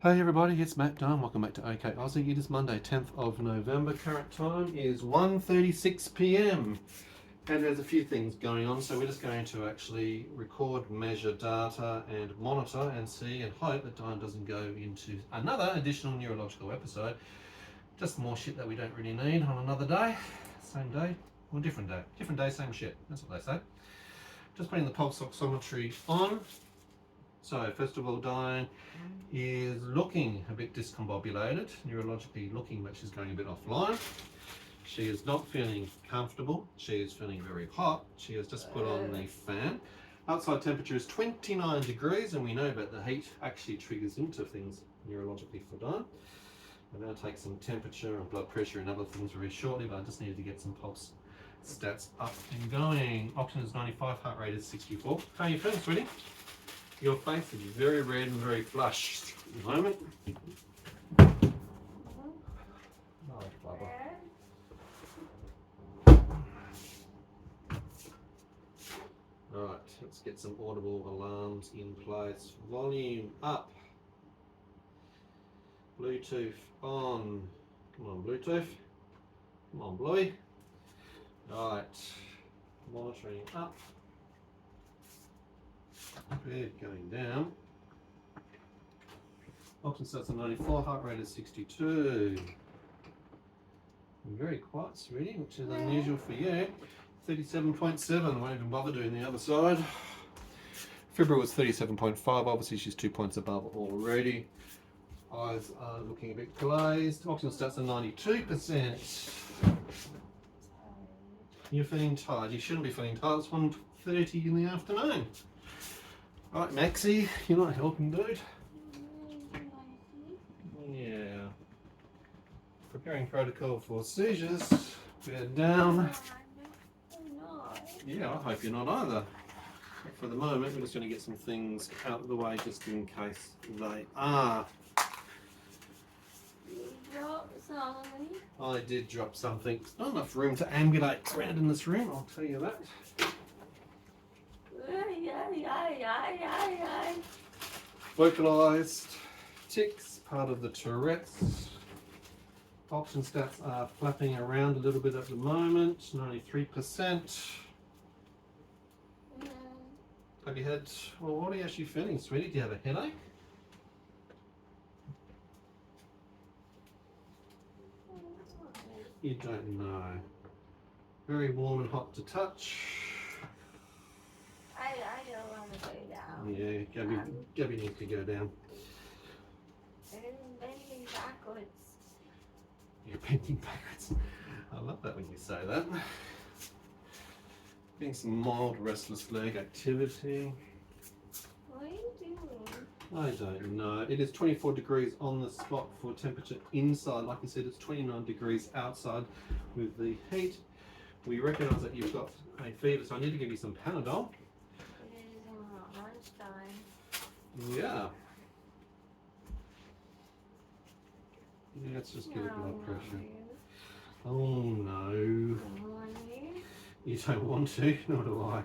Hey everybody, it's Matt Dyan. Welcome back to OK Aussie. It is Monday, 10th of November. Current time is 1:36 p.m. And there's a few things going on, so we're just going to actually record, measure data and monitor and see and hope that Dyan doesn't go into another additional neurological episode. Just more shit that we don't really need on another day. Same day, or different day. Different day, same shit. That's what they say. Just putting the pulse oximetry on. So first of all, Dyan is looking a bit discombobulated, neurologically looking that she's going a bit offline. She is not feeling comfortable. She is feeling very hot. She has just put on the fan. Outside temperature is 29 degrees, and we know that the heat actually triggers into things neurologically for Dyan. I'm going to take some temperature and blood pressure and other things very shortly, but I just needed to get some pulse stats up and going. Oxygen is 95, heart rate is 64. How are you feeling, sweetie? Your face is very red and very flushed at the moment. Oh, Bubba. Right, let's get some audible alarms in place. Volume up. Bluetooth on. Come on, Bluetooth. Come on, Bluey. Right, monitoring up. Bed going down. Oxygen starts at 94, heart rate is 62. Very quiet, sweetie, which is unusual for you. 37.7, won't even bother doing the other side. Fibra was 37.5, obviously she's 2 points above already. Eyes are looking a bit glazed. Oxygen starts at 92%. You're feeling tired. You shouldn't be feeling tired. It's 1:30 in the afternoon. Right, Maxie, you're not helping, dude. Yeah. Preparing protocol for seizures. Bed down. Yeah, I hope you're not either. But for the moment, we're just going to get some things out of the way just in case they are. You dropped something. I did drop something. There's not enough room to ambulate around in this room, I'll tell you that. Localized tics, part of the Tourette's. Oxygen stats are flapping around a little bit at the moment, 93%. Have you had, well, what are you actually feeling, sweetie? Do you have a headache? You don't know. Very warm and hot to touch. I don't want to go down. Yeah, Gabby needs to go down. I'm bending backwards. You're bending backwards. I love that when you say that. Getting some mild restless leg activity. What are you doing? I don't know. It is 24 degrees on the spot for temperature inside. Like I said, it's 29 degrees outside with the heat. We recognise that you've got a fever, so I need to give you some Panadol. It is lunchtime. Yeah. Let's just get a blood pressure. Oh no. You don't want to, nor do I.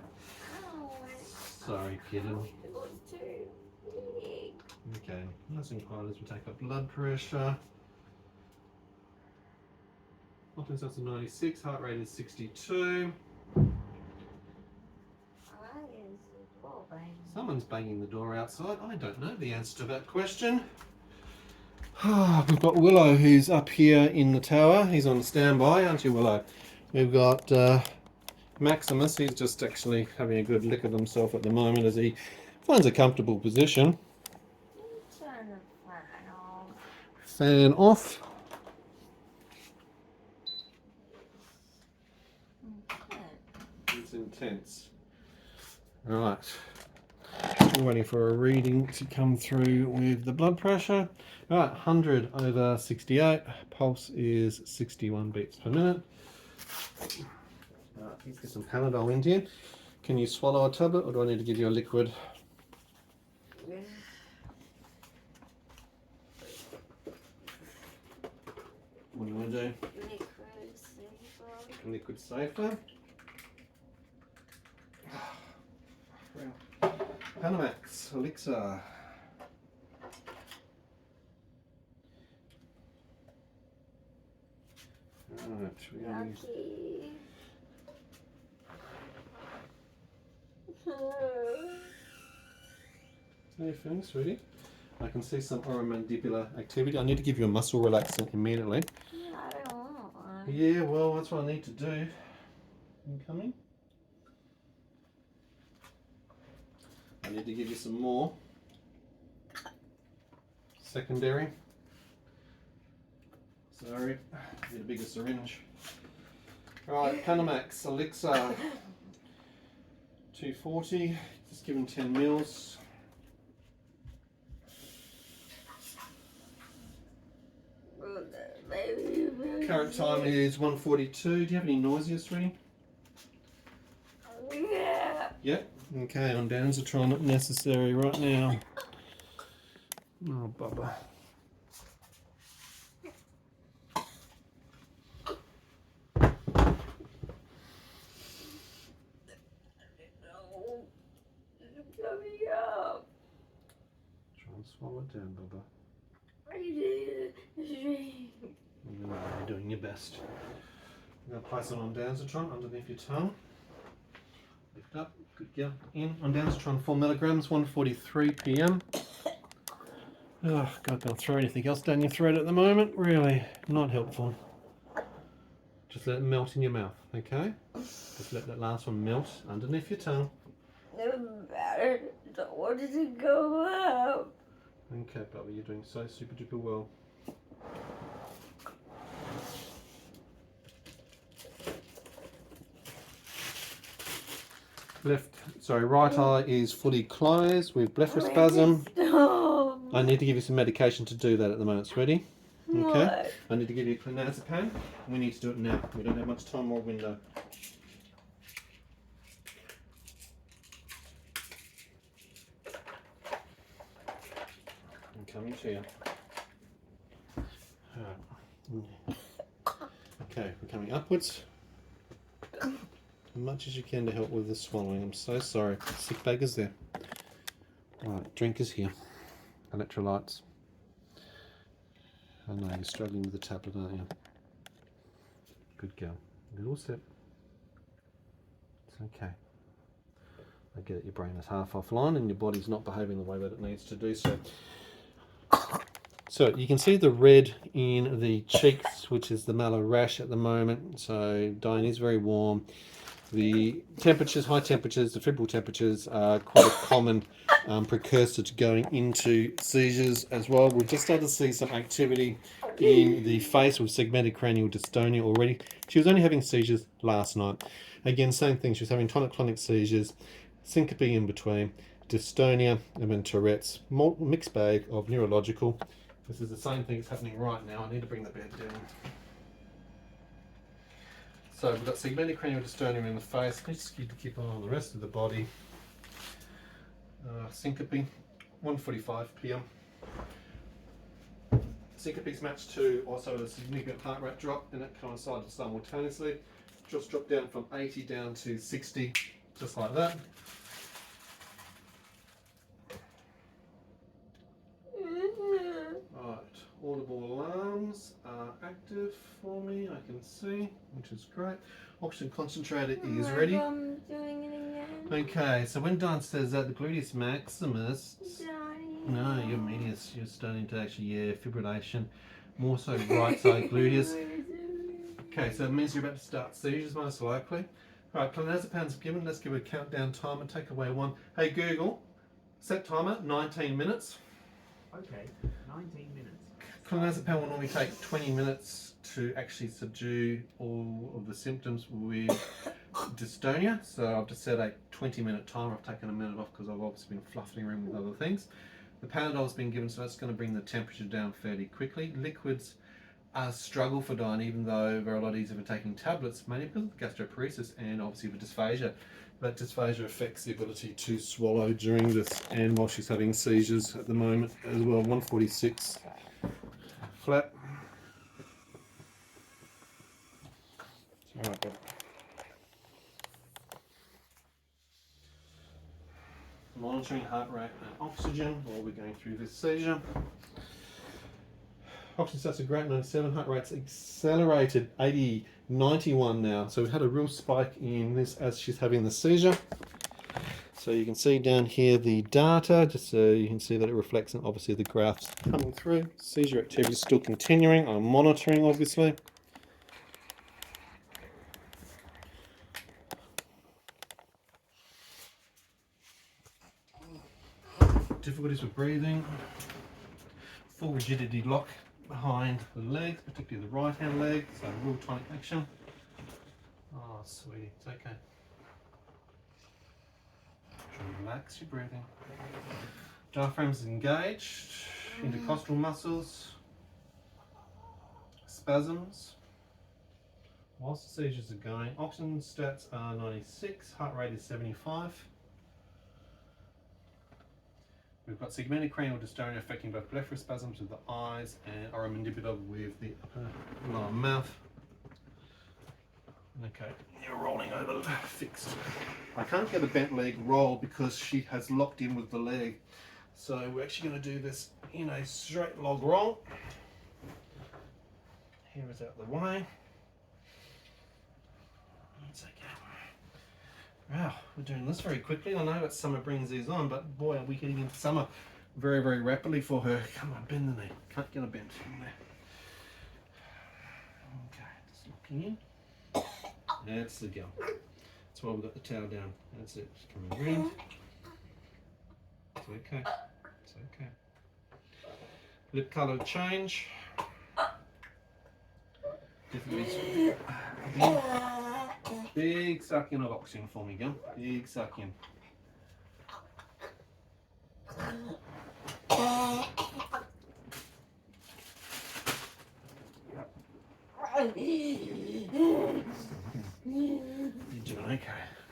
Sorry, kitten. It was too big. Okay, nice and quiet as we take up blood pressure. Oxygen starts at 96, heart rate is 62. Someone's banging the door outside. I don't know the answer to that question. We've got Willow, who's up here in the tower. He's on standby, aren't you, Willow? We've got Maximus. He's just actually having a good lick of himself at the moment as he finds a comfortable position. Turn the fan off. Fan off. It's intense. Right. We're waiting for a reading to come through with the blood pressure. Right, 100 over 68. Pulse is 61 beats per minute. Right, let's get some Panadol into you. Can you swallow a tablet, or do I need to give you a liquid? Yeah. What do you want to do? Liquid safer. Panamax, Elixir. Right, Yucky. Are you finished, sweetie? I can see some oromandibular activity. I need to give you a muscle relaxant immediately. No, I don't want one. Yeah, well, that's what I need to do. You coming? I need to give you some more. Secondary. Sorry, need a bigger syringe. Right, Panamax, Elixir, 240, just give him 10 mils. Current time is 1:42. Do you have any nausea, sweetie? Yeah. Yep. Okay, on Danzatron, not necessary right now. Oh, Bubba. No. It's coming up. Try and swallow it down, Bubba. I did. You're doing your best. I'm going to place it on Danzatron underneath your tongue. Lift up. Good girl. In on Danzatron 4 milligrams, 1:43 p.m. Oh, God, don't throw anything else down your throat at the moment. Really not helpful. Just let it melt in your mouth, okay? Just let that last one melt underneath your tongue. No matter. Don't want it to go up. Okay, Bubba, you're doing so super duper well. Right eye is fully closed with blepharospasm. Stop. I need to give you some medication to do that at the moment, sweetie. Okay? What? I need to give you clonazepam. We need to do it now. We don't have much time or window. I'm coming to you. Okay, we're coming upwards. As much as you can to help with the swallowing. I'm so sorry. Sick beggars there. Right, drink is here. Electrolytes. I know you're struggling with the tablet, aren't you? Good girl. Little sip. It's okay. I get it, your brain is half offline and your body's not behaving the way that it needs to do so. So you can see the red in the cheeks, which is the mallow rash at the moment. So Dyan is very warm. The temperatures, high temperatures, the febrile temperatures are quite a common precursor to going into seizures as well. We've just started to see some activity in the face with segmented cranial dystonia already. She was only having seizures last night. Again, same thing, she was having tonic-clonic seizures, syncope in between, dystonia, and then Tourette's. Mixed bag of neurological. This is the same thing that's happening right now. I need to bring the bed down. So we've got segmented cranial dystonia in the face. I just need to keep an eye on the rest of the body. Syncope, 1:45 p.m. Syncope's matched to also a significant heart rate drop, and it coincided simultaneously. Just dropped down from 80 down to 60, just like that. Right, audible alarms are active for me, I can see, which is great. Oxygen concentrator is ready. I'm doing it again. Okay, so when Dyan says that, the gluteus maximus, Daddy. no, your medius, you're starting to actually, fibrillation, more so right side gluteus. Okay, so it means you're about to start seizures most likely. Right, clonazepam's given, let's give a countdown timer, take away 1. Hey Google, set timer, 19 minutes. Okay, 19 minutes. Clonazepam will normally take 20 minutes to actually subdue all of the symptoms with dystonia. So I've just set a 20-minute timer. I've taken a minute off because I've obviously been fluffing around with other things. The Panadol's been given, so that's going to bring the temperature down fairly quickly. Liquids are a struggle for Dyan, even though they're a lot easier for taking tablets, mainly because of gastroparesis and obviously with dysphagia. That dysphagia affects the ability to swallow during this, and while she's having seizures at the moment as well. 146 flat. All right, good. Monitoring heart rate and oxygen while we're going through this seizure. Oxygen stats are great, 97. Heart rate's accelerated, 80, 91 now. So we've had a real spike in this as she's having the seizure. So you can see down here the data, just so you can see that it reflects, and obviously the graphs coming through. Seizure activity is still continuing. I'm monitoring, obviously. Difficulties with breathing. Full rigidity lock behind the legs, particularly the right hand leg, so real tonic action. Oh, sweetie, it's okay. Try and relax your breathing. Diaphragm's engaged, intercostal muscles, spasms. Whilst the seizures are going, oxygen stats are 96, heart rate is 75. We've got segmented cranial dystonia affecting both blepharospasms with the eyes and oromandibular with the upper lower mouth. Okay, you're rolling over, fixed. I can't get a bent leg roll because she has locked in with the leg. So we're actually going to do this in a straight log roll. Here is out the way. It's okay. Wow, we're doing this very quickly. I know that summer brings these on, but boy, are we getting into summer very, very rapidly for her. Come on, bend the knee. Can't get a bend in there. Okay, just locking in. That's the go. That's why we've got the towel down. That's it. Just coming around. It's okay. It's okay. Lip colour change. Definitely. Big suck in of oxygen for me, girl. Big suck in. You're doing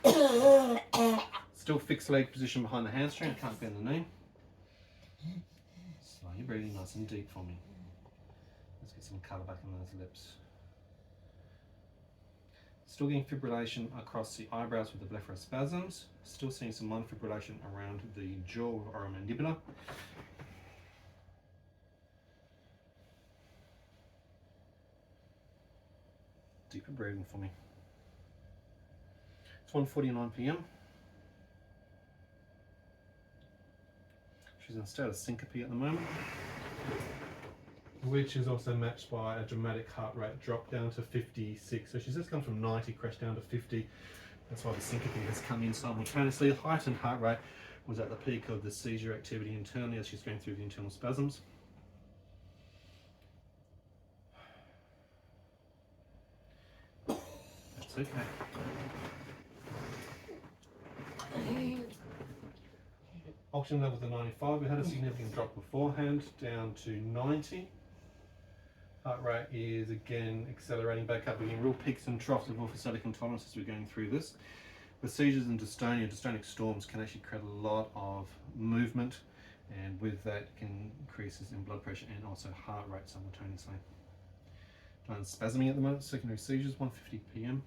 okay. Still fixed leg position behind the hamstring. I can't bend the knee. Slow your breathing nice and deep for me. Let's get some colour back in those lips. Still getting fibrillation across the eyebrows with the blepharospasms. Still seeing some minor fibrillation around the jaw or mandibular. Deeper breathing for me. It's 1:49 p.m. She's in a state of syncope at the moment, which is also matched by a dramatic heart rate drop down to 56. So she's just come from 90, crashed down to 50. That's why the syncope has come in simultaneously. The heightened heart rate was at the peak of the seizure activity internally as she's going through the internal spasms. That's okay. Oxygen levels are 95. We had a significant drop beforehand down to 90. Heart rate is again accelerating back up. We're getting real peaks and troughs of orthostatic intolerance as we're going through this. With seizures and dystonia, dystonic storms can actually create a lot of movement, and with that can increases in blood pressure and also heart rate simultaneously. Dyan's spasming at the moment, secondary seizures, 1:50 p.m.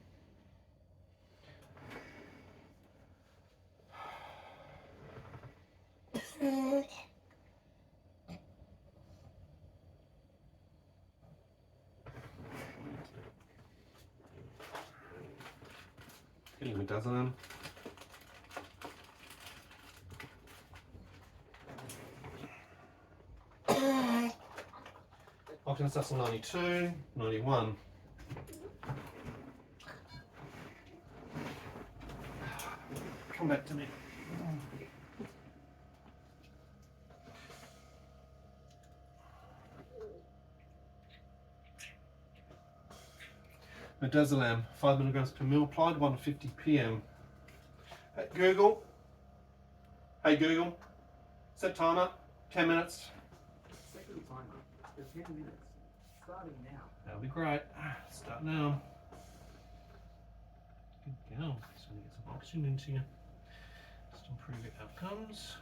Getting a dozen. Oxygen stats are 92, 91. Come back to me. Midazolam, 5 milligrams per mil applied, 1:50 p.m. Hey Google, set timer, 10 minutes. Second timer. For 10 minutes. Starting now. That'll be great. Start now. Good girl. So we get some oxygen into you. Just improve your outcomes.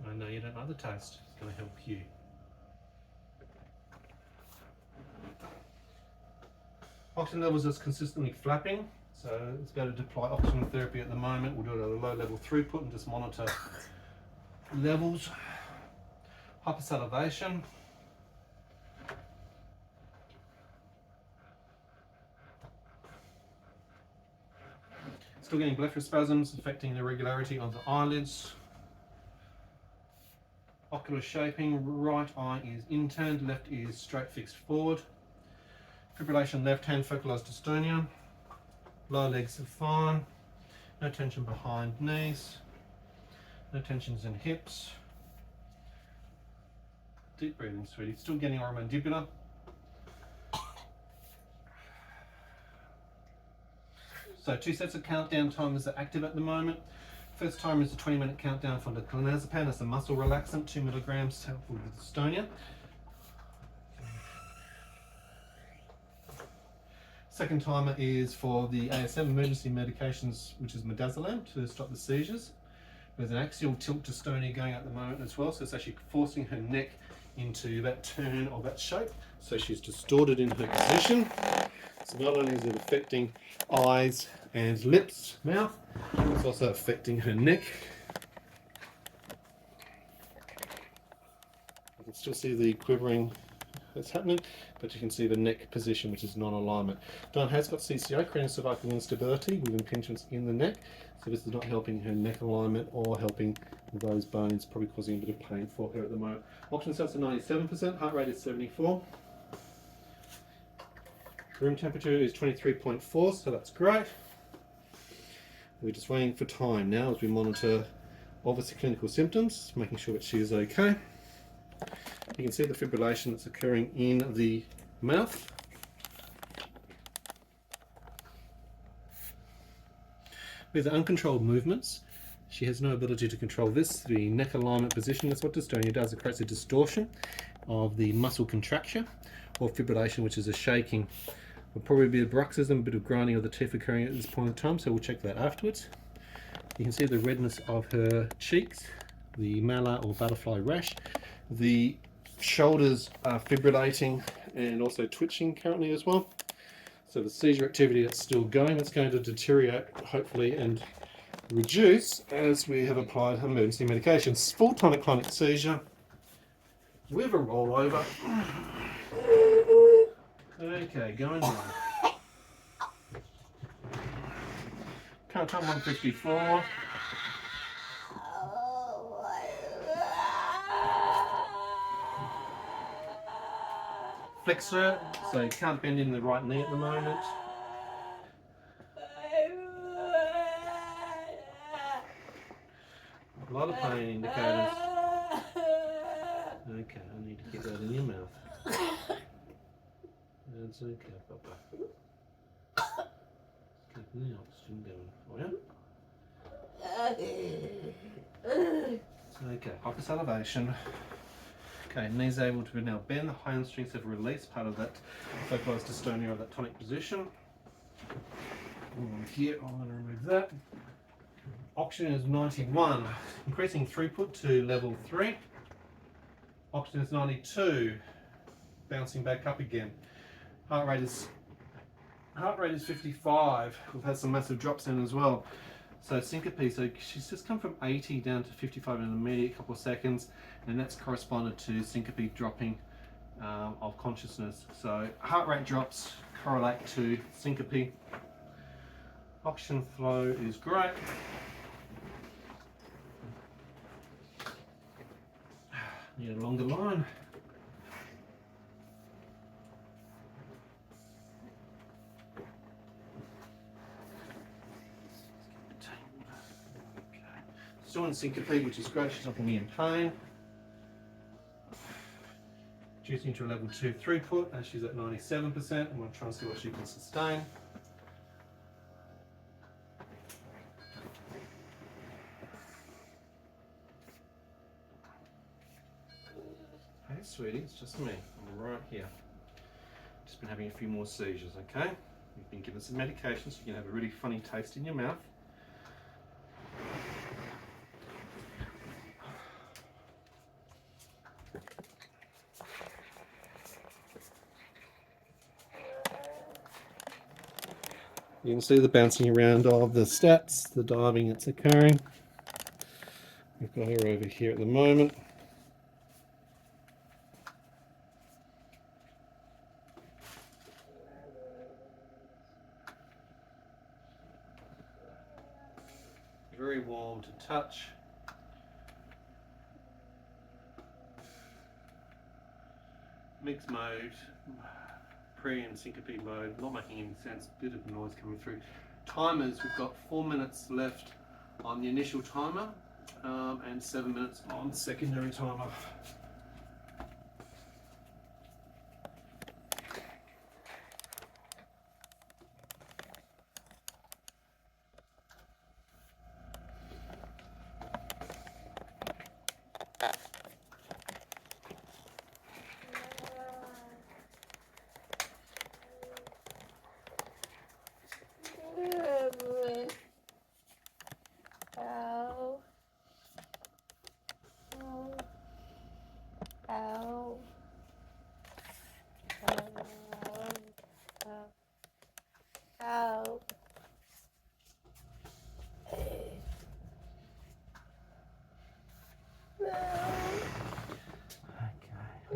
I know you don't like the taste. It's going to help you. Oxygen levels is consistently flapping, so it's going to deploy oxygen therapy at the moment. We'll do it at a low level throughput and just monitor levels. hypersalivation. Still getting blepharospasms affecting the regularity of the eyelids. Ocular shaping, right eye is inturned, left is straight fixed forward. Fibrillation, left hand focalized dystonia. Lower legs are fine. No tension behind knees. No tensions in hips. Deep breathing, sweetie. Still getting oromandibular. So 2 sets of countdown timers are active at the moment. First timer is a 20-minute countdown for the clonazepam. That's a muscle relaxant, 2 milligrams, helpful with dystonia. Second timer is for the ASM emergency medications, which is midazolam, to stop the seizures. There's an axial tilt dystonia going at the moment as well, so it's actually forcing her neck into that turn or that shape. So she's distorted in her position. So not only is it affecting eyes and lips, mouth, it's also affecting her neck. You can still see the quivering that's happening, but you can see the neck position, which is non-alignment. Dyan has got CCO, creating cervical instability with impingements in the neck, so this is not helping her neck alignment or helping those bones, probably causing a bit of pain for her at the moment. Oxygen stats are 97%, heart rate is 74. Room temperature is 23.4, so that's great. We're just waiting for time now as we monitor obviously clinical symptoms, making sure that she is okay. You can see the fibrillation that's occurring in the mouth. With uncontrolled movements, she has no ability to control this, the neck alignment position. That's what dystonia does. It creates a distortion of the muscle contracture, or fibrillation, which is a shaking. There'll probably be a bruxism, a bit of grinding of the teeth occurring at this point in time, so we'll check that afterwards. You can see the redness of her cheeks, the malar or butterfly rash. The shoulders are fibrillating and also twitching currently as well. So the seizure activity that's still going, that's going to deteriorate hopefully and reduce as we have applied emergency medications. Full tonic-clonic seizure with a rollover. Okay, going on. Current time 154. Flexor, so you can't bend in the right knee at the moment. A lot of pain indicators. Okay, I need to get that in your mouth. That's okay, Papa. Keeping the oxygen going for you. Okay, hypersalivation. Okay, knees able to now bend. The hamstrings have released part of that localized dystonia of that tonic position. Here, I'm going to remove that. Oxygen is 91, increasing throughput to level 3. Oxygen is 92, bouncing back up again. Heart rate is 55. We've had some massive drops in as well. So syncope, so she's just come from 80 down to 55 in an immediate couple of seconds, and that's corresponded to syncope dropping of consciousness. So heart rate drops correlate to syncope. Oxygen flow is great. Need a longer line. Still in syncope, which is great. She's not going to be in pain. Reducing to a level 2 throughput, and she's at 97%. I'm going to try and see what she can sustain. Hey, sweetie, it's just me. I'm right here. Just been having a few more seizures, okay? You've been given some medication so you can have a really funny taste in your mouth. You can see the bouncing around of the stats, the diving that's occurring. We've got her over here at the moment. warm to touch. Mixed mode, pre and syncope mode, not making any sense, bit of noise coming through. Timers, we've got 4 minutes left on the initial timer and 7 minutes on the secondary timer.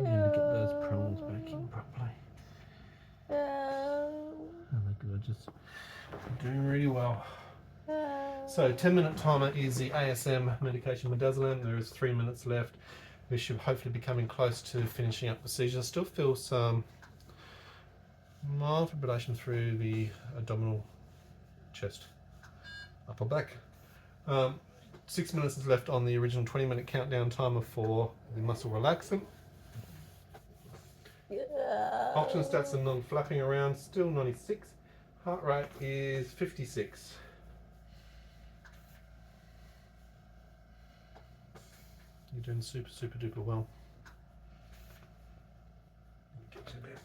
I need to get those prongs back in properly. Oh my god, just doing really well. So 10-minute timer is the ASM medication midazolam. There is 3 minutes left. We should hopefully be coming close to finishing up the seizure. Still feel some mild fibrillation through the abdominal chest, upper back. 6 minutes is left on the original 20-minute countdown timer for the muscle relaxant. Oxygen stats are non-flapping around, still 96. Heart rate is 56. You're doing super duper well. Get you there.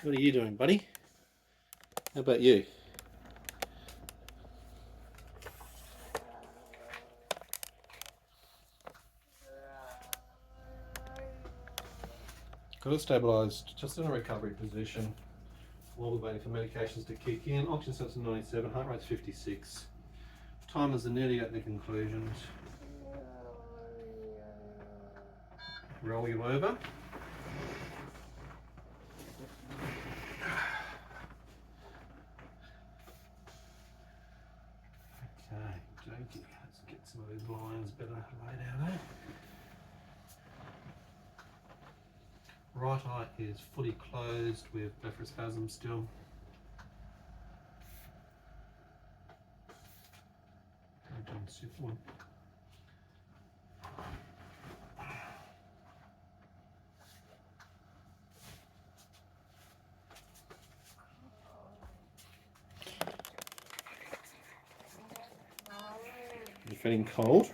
What are you doing, buddy? How about you? Got it stabilised just in a recovery position while we're waiting for medications to kick in. Oxygen stats are 97, heart rate's 56. Timers are nearly at the conclusions. Roll you over. Okay, dokie. Let's get some of these lines better laid out, eh? Right eye is fully closed with blepharospasm still. I'm doing super one. You're feeling cold?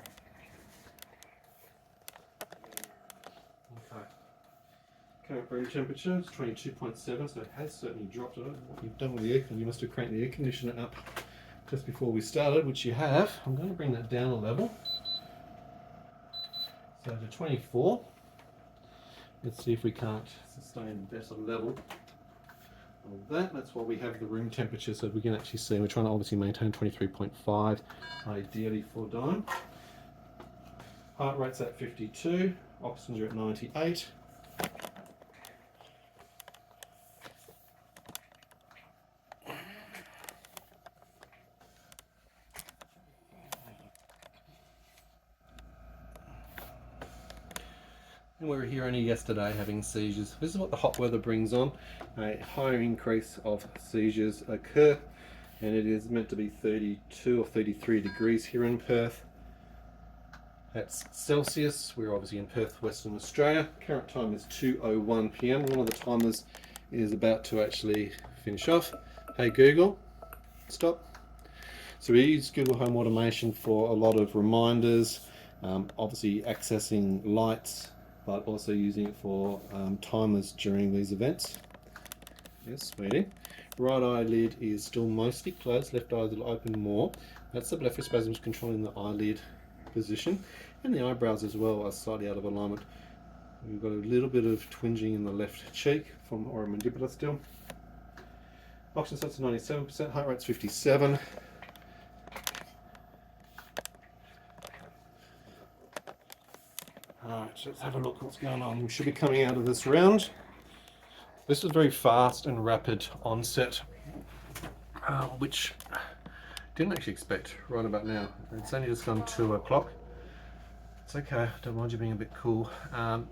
Okay. Current room temperature is 22.7, so it has certainly dropped. I don't know what you've done with the air conditioner. You must have cranked the air conditioner up just before we started, which you have. I'm going to bring that down a level. So to 24. Let's see if we can't sustain a better level of that. That's why we have the room temperature, so we can actually see. We're trying to obviously maintain 23.5, ideally for Dyan. Heart rate's at 52, oxygen are at 98. And we were here only yesterday having seizures. This is what the hot weather brings on. A higher increase of seizures occur, and it is meant to be 32 or 33 degrees here in Perth. That's Celsius. We're obviously in Perth, Western Australia. Current time is 2:01 p.m. One of the timers is about to actually finish off. Hey Google, stop. So we use Google Home Automation for a lot of reminders, obviously accessing lights, but also using it for timers during these events. Yes, sweetie. Right eyelid is still mostly closed, left eye is a little open more. That's the blepharospasms controlling the eyelid position, and the eyebrows as well are slightly out of alignment. We've got a little bit of twinging in the left cheek from oromandibular still. Oxygen stats are 97%, heart rate's 57. Alright, let's have a look what's going on. We should be coming out of this round. This is very fast and rapid onset, which didn't actually expect right about now. It's only just gone 2 o'clock. It's okay, don't mind you being a bit cool.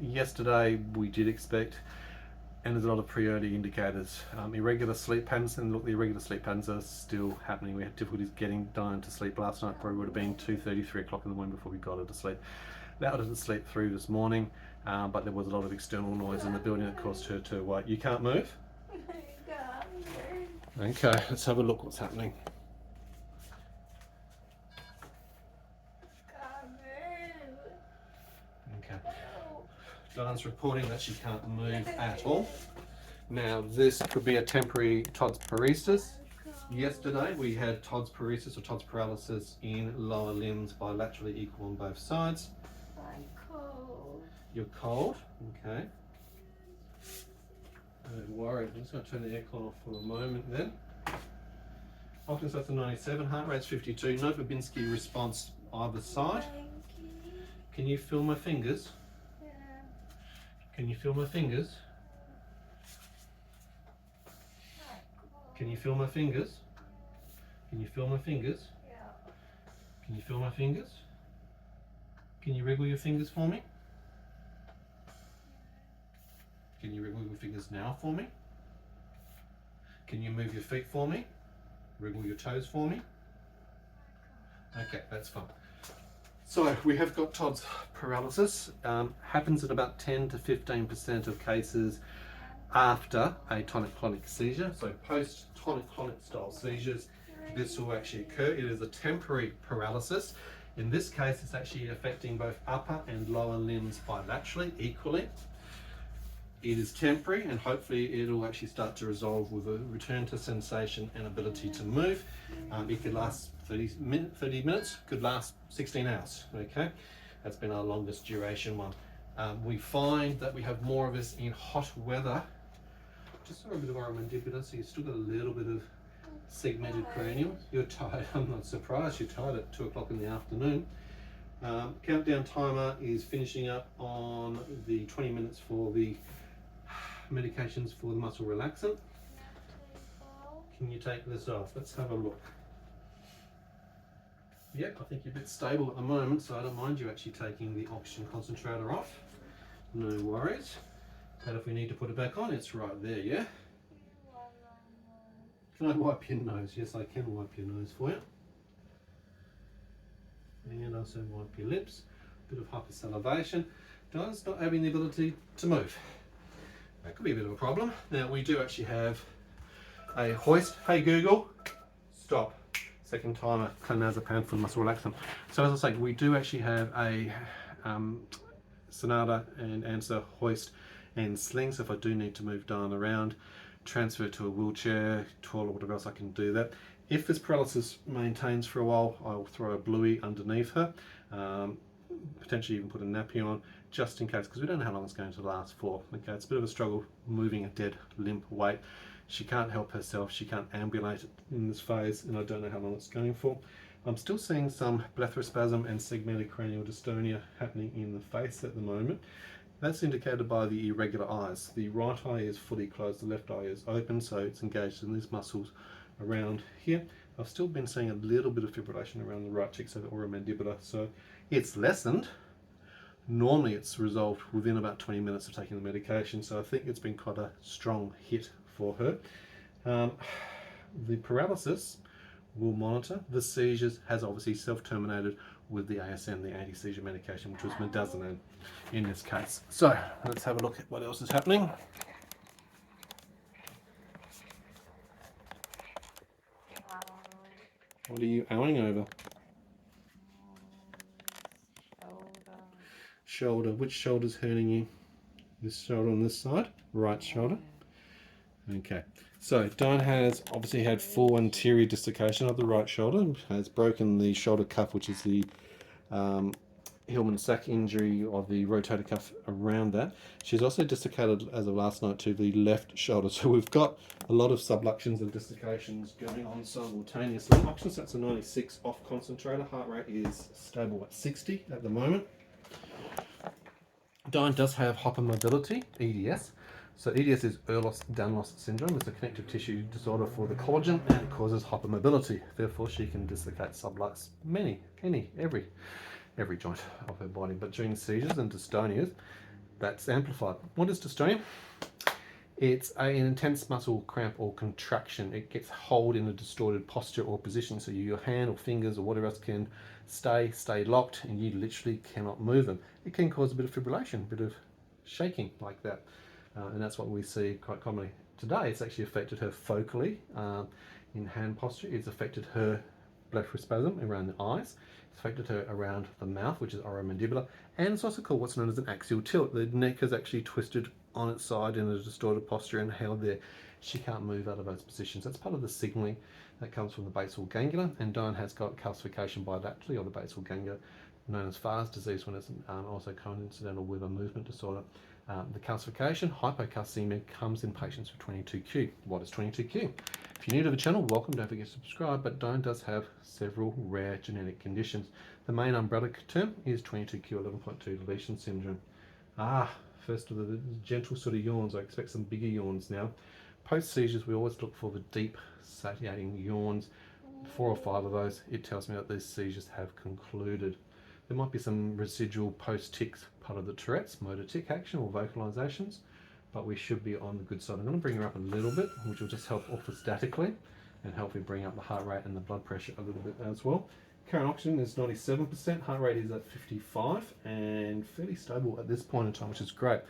Yesterday we did expect, and there's a lot of pre-early indicators, irregular sleep patterns, and look, the irregular sleep patterns are still happening. We had difficulties getting Dyan to sleep last night. Probably would have been 2:30, 3 o'clock in the morning before we got her to sleep. Allowed her to sleep through this morning, but there was a lot of external noise in the building that caused her to wake. You can't move? Okay, let's have a look what's happening. Okay. Dyan's reporting that she can't move at all. Now this could be a temporary TODS paresis. Yesterday we had TODS paresis or TODS paralysis in lower limbs bilaterally equal on both sides. I'm cold. You're cold? Okay. Don't worry, I'm just going to turn the aircon off for a moment then. Oxygen stats are 97, heart rate's 52, no Babinski response either side. Can you feel my fingers? Yeah. Can you feel my fingers? Can you feel my fingers? Can you feel my fingers? Yeah. Can you feel my fingers? Can you wriggle your fingers for me? Can you wriggle your fingers now for me? Can you move your feet for me? Wriggle your toes for me? Okay, that's fine. So we have got TODS paralysis. Happens in about 10 to 15% of cases after a tonic-clonic seizure. So post tonic-clonic style seizures, this will actually occur. It is a temporary paralysis. In this case, it's actually affecting both upper and lower limbs bilaterally equally. It is temporary, and hopefully it'll actually start to resolve with a return to sensation and ability to move. It could last 30 minutes, could last 16 hours, okay? That's been our longest duration one. We find that we have more of this in hot weather. Just a bit of oromandibular, so you've still got a little bit of segmented cranium. You're tired, I'm not surprised, you're tired at 2 o'clock in the afternoon. Countdown timer is finishing up on the 20 minutes for the medications for the muscle relaxant. Can you take this off? Let's have a look. Yep, I think you're a bit stable at the moment, so I don't mind you actually taking the oxygen concentrator off. No worries. And if we need to put it back on, it's right there, yeah? Can I wipe your nose? Yes, I can wipe your nose for you. And also wipe your lips. Bit of hypersalivation. Dyan's not having the ability to move. That could be a bit of a problem. Now we do actually have a hoist. Hey Google, stop. Second timer, clonazepam for muscle relaxant. So as I say, we do actually have a Sonata and answer hoist and sling. So if I do need to move Dyan around, transfer to a wheelchair, toilet, whatever else, I can do that. If this paralysis maintains for a while, I'll throw a bluey underneath her, potentially even put a nappy on, just in case, because we don't know how long it's going to last for. Okay, it's a bit of a struggle moving a dead limp weight. She can't help herself, she can't ambulate in this phase, and I don't know how long it's going for. I'm still seeing some blepharospasm and segmented cranial dystonia happening in the face at the moment. That's indicated by the irregular eyes. The right eye is fully closed, the left eye is open, so it's engaged in these muscles around here. I've still been seeing a little bit of fibrillation around the right cheek, so the oromandibular, so it's lessened. Normally it's resolved within about 20 minutes of taking the medication, so I think it's been quite a strong hit for her. The paralysis will monitor. The seizures has obviously self-terminated with the ASM, the anti-seizure medication, which was midazolam in this case. So let's have a look at what else is happening. What are you owing over? Shoulder. Which shoulder's hurting you? This shoulder on this side? Right shoulder? Okay. So Dyan has obviously had full anterior dislocation of the right shoulder, has broken the shoulder cuff, which is the Hillman sac injury of the rotator cuff around that. She's also dislocated as of last night to the left shoulder. So we've got a lot of subluxations and dislocations going on simultaneously. Oxygen stats are 96 off concentrator. Heart rate is stable at 60 at the moment. Dyan does have hypermobility, EDS. So EDS is Ehlers-Danlos syndrome. It's a connective tissue disorder for the collagen and it causes hypermobility. Therefore, she can dislocate sublux every joint of her body. But during seizures and dystonias, that's amplified. What is dystonia? It's an intense muscle cramp or contraction. It gets hold in a distorted posture or position, so your hand or fingers or whatever else can stay locked, and you literally cannot move them. It can cause a bit of fibrillation, a bit of shaking like that, and that's what we see quite commonly. Today, it's actually affected her focally in hand posture. It's affected her blepharospasm around the eyes. It's affected her around the mouth, which is oromandibular, and it's also called what's known as an axial tilt. The neck is actually twisted on its side in a distorted posture and held there. She can't move out of those positions. That's part of the signaling that comes from the basal ganglia, and Dyan has got calcification bilaterally of the basal ganglia, known as Farr's disease, when it's also coincidental with a movement disorder. The calcification, hypocalcemia, comes in patients with 22q. What is 22q? If you're new to the channel, welcome, don't forget to subscribe, but Dyan does have several rare genetic conditions. The main umbrella term is 22q 11.2 deletion syndrome. First of the gentle sort of yawns. I expect some bigger yawns now. Post seizures, we always look for the deep, satiating yawns. 4 or 5 of those, it tells me that these seizures have concluded. There might be some residual post-tics, part of the Tourette's, motor tic action or vocalizations, but we should be on the good side. I'm going to bring her up a little bit, which will just help orthostatically and help me bring up the heart rate and the blood pressure a little bit as well. Current oxygen is 97%, heart rate is at 55 and fairly stable at this point in time, which is great.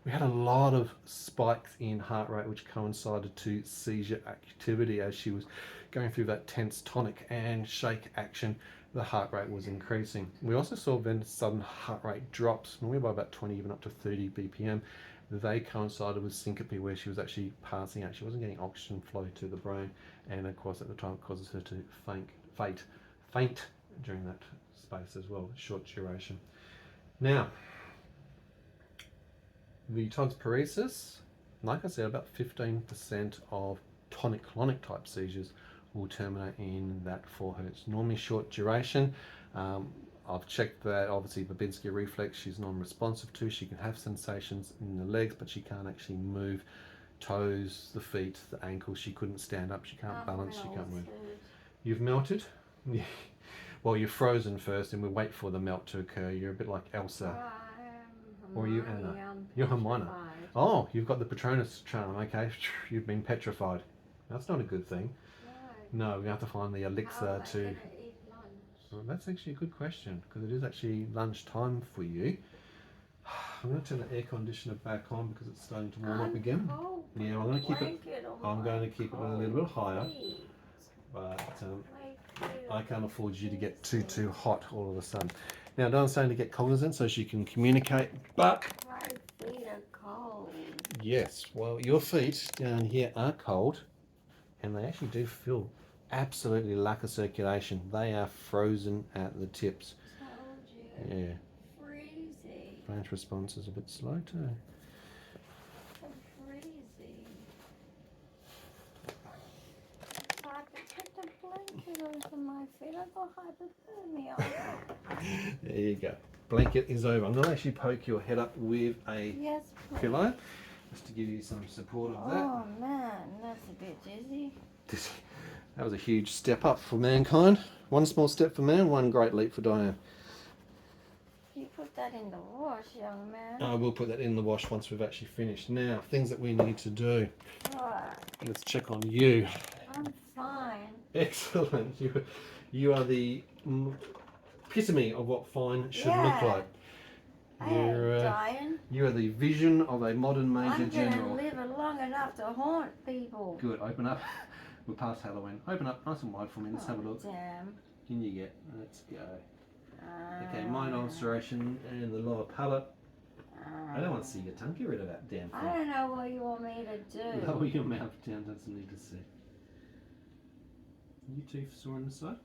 We had a lot of spikes in heart rate which coincided to seizure activity as she was going through that tense tonic and shake action. The heart rate was increasing. We also saw then sudden heart rate drops, normally by about 20, even up to 30 BPM. They coincided with syncope, where she was actually passing out. She wasn't getting oxygen flow to the brain, and of course at the time it causes her to faint during that space as well, short duration. Now, the tonsparesis, like I said, about 15% of tonic-clonic type seizures will terminate in that for her. It's normally short duration. I've checked that obviously Babinski reflex she's non-responsive to. She can have sensations in the legs, but she can't actually move toes, the feet, the ankles. She couldn't stand up, she can't balance, she can't move. You've melted? Yeah. Well, you're frozen first and we wait for the melt to occur. You're a bit like Elsa. Or you Anna? You're Hermione. Oh, you've got the Patronus charm, okay. You've been petrified. That's not a good thing. No, we have to find the elixir to... Well, that's actually a good question, because it is actually lunchtime for you. I'm going to turn the air conditioner back on because it's starting to warm up again. Yeah, I'm going to keep it. I'm going to keep it a little bit higher, but I can't afford you to get too hot all of a sudden. Now, Dyan's starting to get cognizant so she can communicate, but My feet are cold. yes, well, your feet down here are cold, and they actually do feel absolutely lack of circulation. They are frozen at the tips. Told you. Yeah. Freezing. Branch response is a bit slow too. I'm freezing. I have to put the blanket over my feet. I've got hypothermia. There you go. Blanket is over. I'm going to actually poke your head up with a Yes, please. pillow just to give you some support of that. Oh man, that's a bit dizzy. That was a huge step up for mankind. One small step for man, one great leap for Dyan. You put that in the wash, young man. I will put that in the wash once we've actually finished. Now, things that we need to do. Right. Let's check on you. I'm fine. Excellent. You are the epitome of what fine should look like. You are the vision of a modern Major General. I'm going to live long enough to haunt people. Good, open up. We're past Halloween. Open up nice and wide for me. Let's have a look. Damn. Can you get? Let's go. Okay, mind ulceration and the lower palate. I don't want to see your tongue. Get rid of that damn thing. I don't know what you want me to do. Lower your mouth down. Doesn't need to see. Your teeth sore on the side?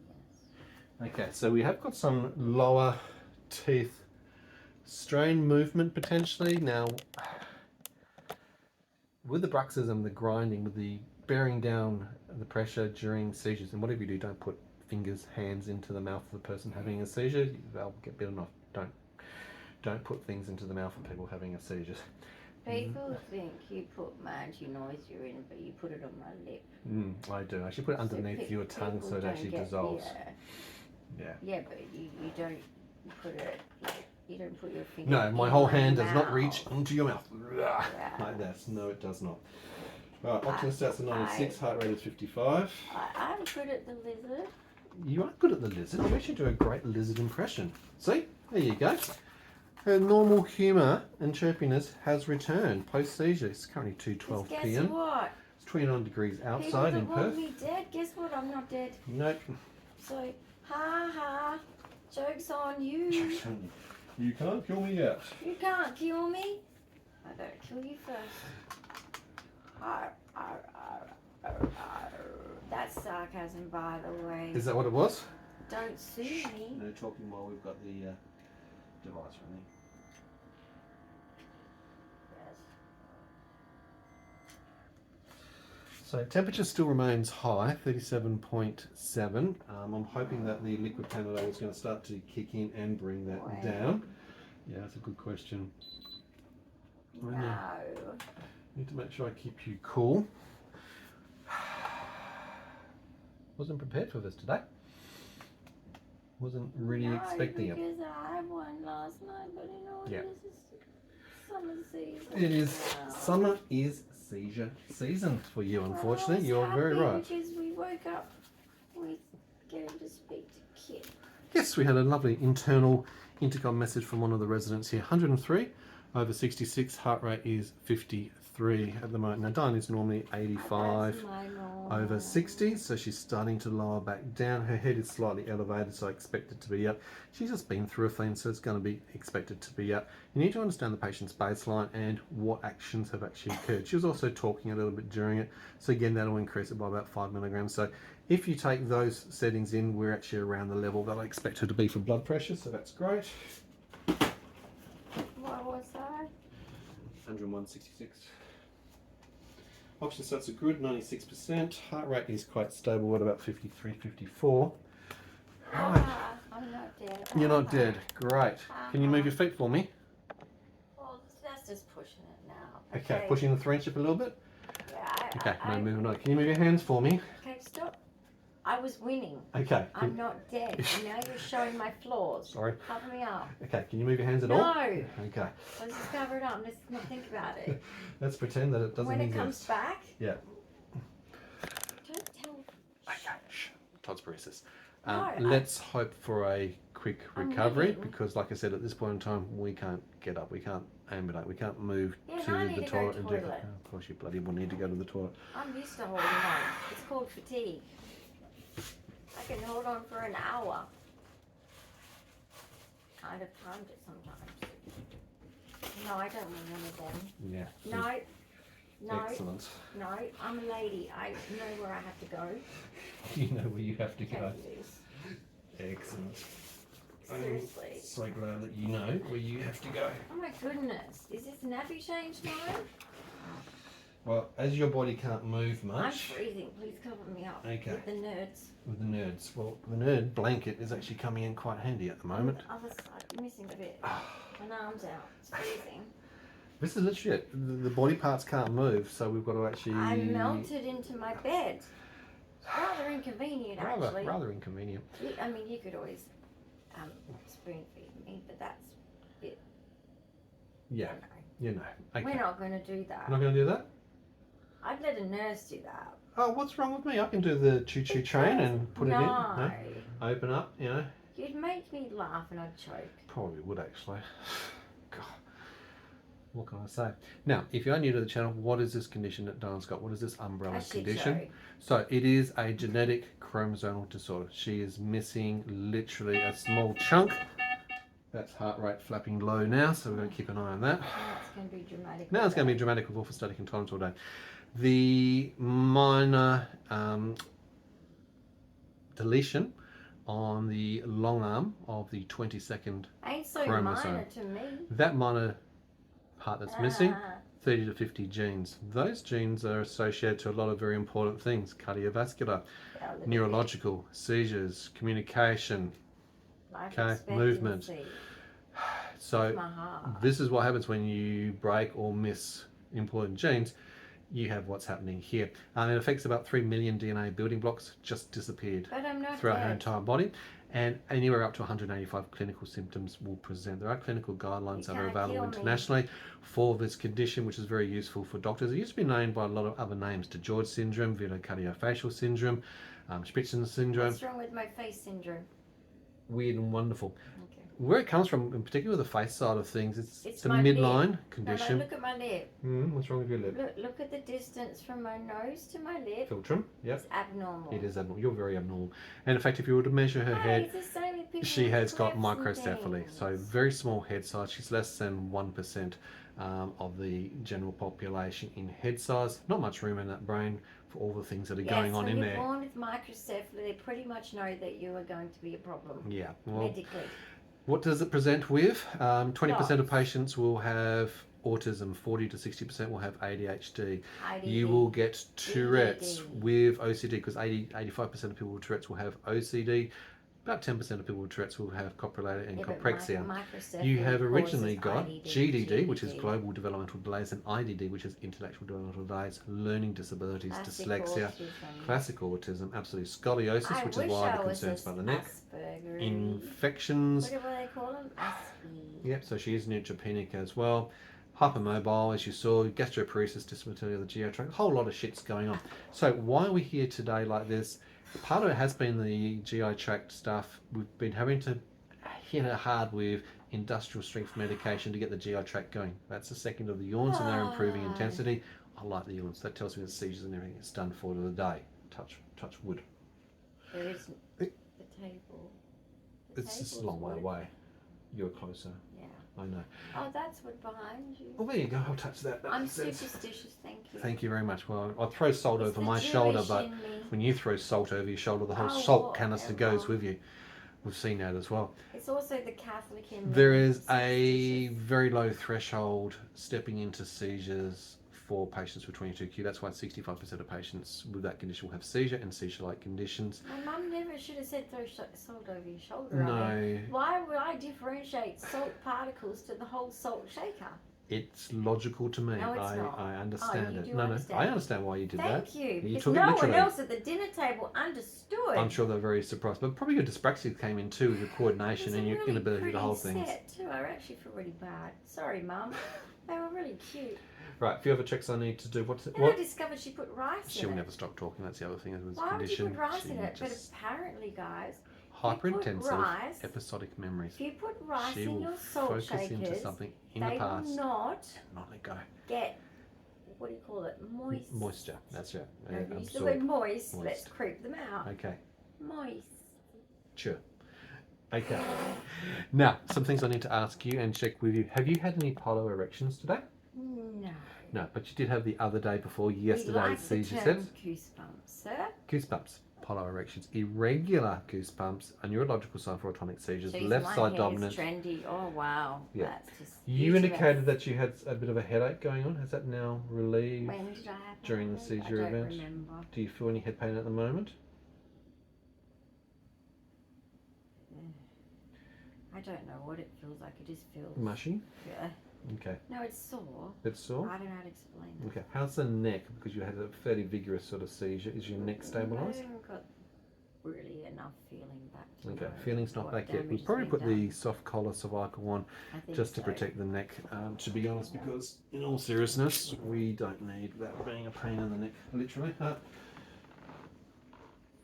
Yes. Okay, so we have got some lower teeth strain movement potentially. Now, with the bruxism, the grinding, with the bearing down the pressure during seizures, and whatever you do, don't put fingers, hands into the mouth of the person having a seizure. They'll get bitten off. don't put things into the mouth of people having a seizure. People think you put my anti-nausea in, but you put it on my lip. I do. I actually put it underneath your tongue so it actually dissolves. Yeah. Yeah, but you don't put it, you don't put your finger No, my in whole my hand does not mouth. reach into your mouth. Yeah. Like that. No, it does not. Right, oxygen starts at 96, heart rate is 55. I'm good at the lizard. You are good at the lizard. You actually do a great lizard impression. See? There you go. Her normal humour and chirpiness has returned post-seizure. It's currently 2:12 Guess p.m. what? It's 29 degrees outside in People that Perth. want me dead, guess what? I'm not dead. Nope. So, ha ha, joke's on you. You can't kill me yet. You can't kill me. I gotta kill you first. Arr, arr, arr, arr, arr. That's sarcasm, by the way. Is that what it was? Don't sue me. No talking while we've got the device running. Yes. So temperature still remains high, 37.7. I'm hoping that the liquid Panadol is going to start to kick in and bring that Wow. down. Yeah, that's a good question. I know. No. Need to make sure I keep you cool. Wasn't prepared for this today. Wasn't really expecting it. Because I had one last night, but you know what Yeah. this is summer season. It is. now. Summer is seizure season for you, unfortunately. Well, I You're was very happy right. Because we woke up with getting to speak to Kit. Yes, we had a lovely internal intercom message from one of the residents here. 103 over 66, heart rate is 53 at the moment. Now, Dyan is normally 85 That's my normal. over 60, so she's starting to lower back down. Her head is slightly elevated, so I expect it to be up. She's just been through a thing, so it's going to be expected to be up. You need to understand the patient's baseline and what actions have actually occurred. She was also talking a little bit during it, so again, that'll increase it by about 5 milligrams. So if you take those settings in, we're actually around the level that I expect her to be for blood pressure, so that's great. What was that? 101.66. Oxygen stats are good, 96%. Heart rate is quite stable at about 53, 54. Right. Ah, I'm not dead. You're not dead. Great. Can you move your feet for me? Well, that's just pushing it now. Okay, pushing the 3-inch up a little bit. Yeah, Okay, no, moving on. Can you move your hands for me? Okay, stop. I was winning. Okay. I'm not dead. And now you're showing my flaws. Sorry. Cover me up. Okay, can you move your hands at No. all? Okay. Let's just cover it up. Let's not think about it. Let's pretend that it doesn't When it exist. comes back, Yeah. don't tell. Okay. Shh. Todd's braces. No, Let's hope for a quick I'm recovery ready. because, like I said, at this point in time, we can't get up. We can't ambulate. We can't move Yeah, to and I need the to go toilet to and toilet. Oh, of course, you bloody will need to go to the toilet. I'm used to holding on. It's called fatigue. I can hold on for an hour. Kind of timed it sometimes. No, I don't want one of them. Yeah. No, Excellent. no, I'm a lady. I know where I have to go. You know where you have to go. Okay, please. Excellent. Seriously. I'm so glad that you know where you have to go. Oh my goodness. Is this nappy change time? Well, as your body can't move I'm much freezing. Please cover me up. Okay. With the nerds. with the nerds, well, the nerd blanket is actually coming in quite handy at the moment. The other side, missing a bit. My arm's out. It's freezing. This is literally it. The body parts can't move, so we've got to actually... I melted into my bed. Rather inconvenient, actually. Rather inconvenient. I mean, you could always spoon feed me, but that's it. Yeah, No. you know. Okay. We're not going to do that. We're not going to do that? I'd let a nurse do that. Oh, what's wrong with me? I can do the choo-choo train and put it in. No. Open up, you know. You'd make me laugh and I'd choke. Probably would, actually. God. What can I say? Now, if you're new to the channel, what is this condition that Dyan's got? What is this umbrella A shit condition? show. So it is a genetic chromosomal disorder. She is missing literally a small chunk. That's heart rate flapping low now, so we're going to keep an eye on that. Now it's going to be dramatic. Now it's going to be dramatic with orthostatic intolerance all day. The minor deletion on the long arm of the 22nd Ain't so chromosome. minor to me. That minor part that's missing, Ah. 30 to 50 genes. Those genes are associated to a lot of very important things: cardiovascular, Yeah, look at neurological, seizures, communication. life okay, movement. expectancy. So my heart. this is what happens when you break or miss important genes. You have what's happening here. It affects about 3 million DNA building blocks, just disappeared But I'm not throughout her dead. entire body. And anywhere up to 185 clinical symptoms will present. There are clinical guidelines that are can't kill available me. internationally for this condition, which is very useful for doctors. It used to be known by a lot of other names: DeGeorge syndrome, vitellocardiofascial syndrome, Spitzer syndrome. What's wrong with my face syndrome? Weird and wonderful. Okay. Where it comes from, in particular the face side of things, it's the my midline lip. condition. No, look at my lip. What's wrong with your lip? Look at the distance from my nose to my lip. Filtrum. Yep. It's abnormal. It is abnormal. You're very abnormal. And in fact, if you were to measure her head, It's the same with people she with has got clefts and microcephaly, things. so very small head size. She's less than 1% of the general population in head size. Not much room in that brain for all the things that are going on in when there. you're born with microcephaly, they pretty much know that you are going to be a problem Yeah. Well, medically. what does it present with? 20% of Lots. patients will have autism, 40 to 60% will have ADHD. IDD. You will get Tourette's DDD. with OCD, because 85% of people with Tourette's will have OCD. About 10% of people with Tourette's will have coprolalia and but coprexia. microcephaly You have causes originally got IDD, GDD, which is GDD. global developmental delays, and IDD, which is intellectual developmental delays, learning disabilities, Classic dyslexia, autism. classic autism, absolutely scoliosis, I which is wish why I the was concerns by the neck, Asperger. infections. What do they call them? Asperger. Yep, so she is neutropenic as well. Hypermobile, as you saw, gastroparesis, dysmotility of the GI tract, a whole lot of shit's going on. So why are we here today like this? Part of it has been the GI tract stuff. We've been having to hit it hard with industrial strength medication to get the GI tract going. That's the second of the yawns, and they're improving intensity. I like the yawns. That tells me the seizures and everything is done for the day. Touch wood. There is the table. The It's just a table's long way wood. away. You're closer. Yeah. I know. Oh, that's wood behind you. Well, there you go. I'll touch that. That I'm makes sense. superstitious, thank you. Thank you very much. Well, I'll throw salt It's over the my shoulder, Jewish but in me. when you throw salt over your shoulder, the whole Oh, salt canister whatever. goes with you. We've seen that as well. It's also the Catholic in me. There is a Superstitious. very low threshold stepping into seizures for patients with 22q. That's why 65% of patients with that condition will have seizure and seizure-like conditions. My mum never should have said throw salt over your shoulder. I mean, No, why would I differentiate salt particles to the whole salt shaker? it's logical to me. No, it's not. I understand you it. do No, understand. I understand why you did that. Thank you. You Because took it no one literally. else at the dinner table understood. I'm sure they're very surprised, but probably your dyspraxia came in too, with your coordination and your really inability to hold pretty things. set too. I actually feel really bad. Sorry, Mum. They were really cute. Right, a few other checks I need to do. What's it? Then I What? discovered she put rice She'll in it. never stop talking. That's the other thing with this Why would you condition. put rice She in it? But just apparently, guys, hyperintensive rice- episodic memories. if you put rice She in will your salt focus into shakers, something in they the past will not and not let go. get, what do you call it, moist. Moisture. That's it. No, use the Absorb. word moist. Moist. Let's creep them out. Okay. Moist. Sure. Okay. Now, some things I need to ask you and check with you. Have you had any polo erections today? No. No, but you did have the other day before We yesterday's like the seizure term set. goosebumps, sir. Goosebumps. Polo erections. Irregular goosebumps. A neurological sign for autonomic seizures. Jeez, Left my side hair's dominant. trendy. Oh wow. Yeah. That's just You huge indicated amount. that you had a bit of a headache going on. Has that now relieved? When did I have during the that? seizure I don't event? remember. Do you feel any head pain at the moment? I don't know what it feels like. It just feels. Mushy? Yeah. Okay. No, it's sore. It's sore? I don't know how to explain it. Okay. How's the neck? Because you had a fairly vigorous sort of seizure. Is your neck I stabilised? haven't got really enough feeling back to Okay. know Feeling's not what back yet. damage We've has probably been put the done. soft collar cervical on I think just to so. protect the neck, to be honest, because in all seriousness, we don't need that being a pain in the neck, literally.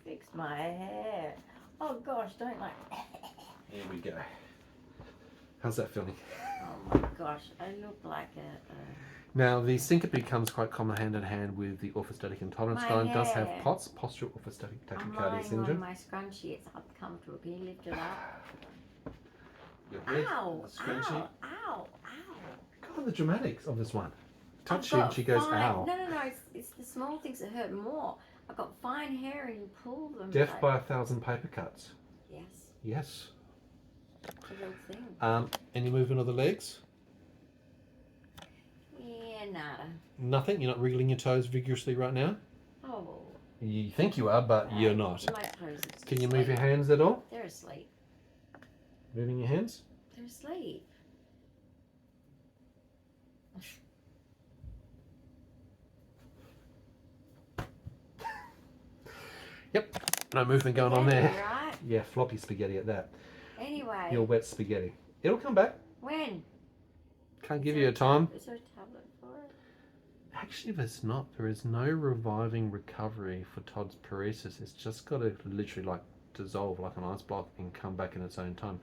Fix my hair. Oh gosh, don't like. Here we go. How's that feeling? Oh my gosh, I look like a Now, the syncope becomes quite common hand in hand with the orthostatic intolerance. My Dian does have hair. POTS, postural orthostatic I'm tachycardia lying syndrome. on my scrunchie. It's uncomfortable. Can you lift it up? Your head, Ow! the scrunchie. Ow! Ow! Ow! God, the dramatics of this one. I've Touch you and got she goes, fine, ow. No. It's the small things that hurt more. I've got fine hair and you pull them. Death like, by 1,000 paper cuts. Yes, Yes. it's a real thing. Any movement of the legs? Yeah, nada. Nothing? You're not wriggling your toes vigorously right now? Oh. You think you are, but no, you're not. My toes are Can you asleep. move your hands at all? They're asleep. Moving your hands? They're asleep. Yep. No movement going on Spaghetti, there. Right? Yeah, floppy spaghetti at that. Anyway. Your wet spaghetti. It'll come back. When? Can't Is give there you a time. Is there a tablet for it? Actually, there's not. There is no reviving recovery for Todd's paresis. It's just got to literally like dissolve like an ice block and come back in its own time.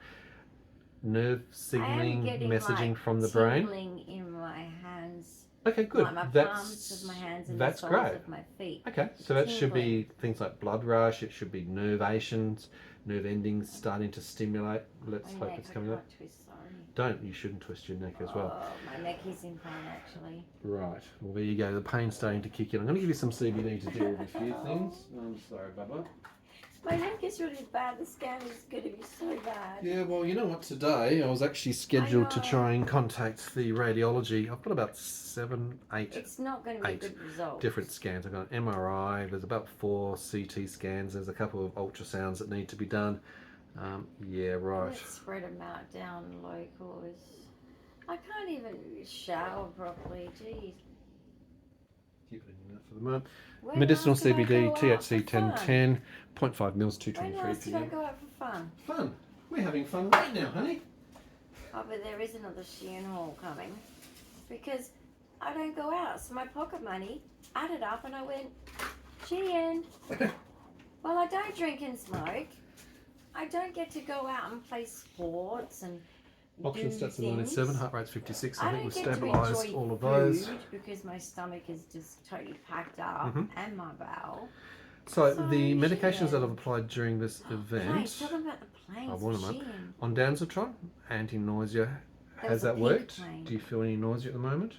Nerve signaling, I am getting, messaging like, from the brain. tingling in my hands. Okay, good. Like my palms of my hands and the soles of my feet. Okay, so that should be things like blood rush. It should be nervations, nerve endings starting to stimulate. Let's My hope neck, it's I coming can't up. twist, sorry. Don't. You shouldn't twist your neck as well. Oh, my neck is in pain actually. Right. Well, there you go. The pain's starting to kick in. I'm going to give you some CBD to deal with a few things. I'm sorry, Bubba. My neck is really bad. The scan is going to be so bad. Yeah, well, you know what? Today I was actually scheduled to try and contact the radiology. I've got about 7, 8 It's not going to be a 8 good result. different scans. I've got an MRI. There's about 4 CT scans. There's a couple of ultrasounds that need to be done. Yeah, right. Let's spread them out down local. I can't even shower properly. Jeez. Keep it in there for the moment. When Medicinal else did I CBD, go out THC for fun? 1010, 0.5 mils, When 223 else did I PM. go out for fun? Fun. We're having fun right now, honey. Oh, but there is another Shein haul coming. Because I don't go out. So my pocket money added up and I went, Shein. Well, I don't drink and smoke. I don't get to go out and play sports and Oxygen do stats are things. 97, heart rate's 56. I I think don't we've get to stabilised enjoy all of those. food because my stomach is just totally packed up and my bowel. So So, the medications that Shein. I've applied during this event, Planes, talking about the planes. I want them up. Shein. On Danzatron, anti-nausea, There has was a that pink worked? plane. Do you feel any nausea at the moment?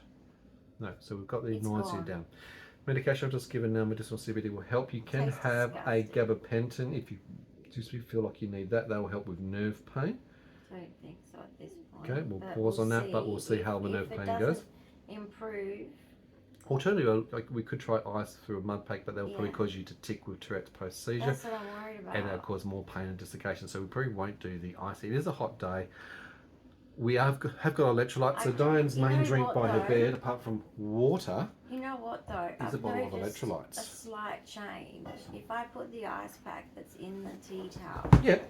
No, so we've got the It's nausea gone. down. Medication I've just given now, medicinal CBD, will help. You can Tastes have a disgusting. gabapentin if you just feel like you need that. That will help with nerve pain. I don't think so at this point. Okay, we'll but pause on that, but we'll see how the if nerve it pain doesn't goes. improve. Alternatively, like we could try ice through a mud pack, but that will probably Yeah. cause you to tick with Tourette's post-seizure. That's what I'm worried about. And that'll cause more pain and desiccation. So we probably won't do the ice. It is a hot day. We have got electrolytes. So Dyan's You know main drink what, by her though? bed, apart from water, You know what though? is a I've bottle of noticed electrolytes. a slight change. If I put the ice pack that's in the tea towel, Yep.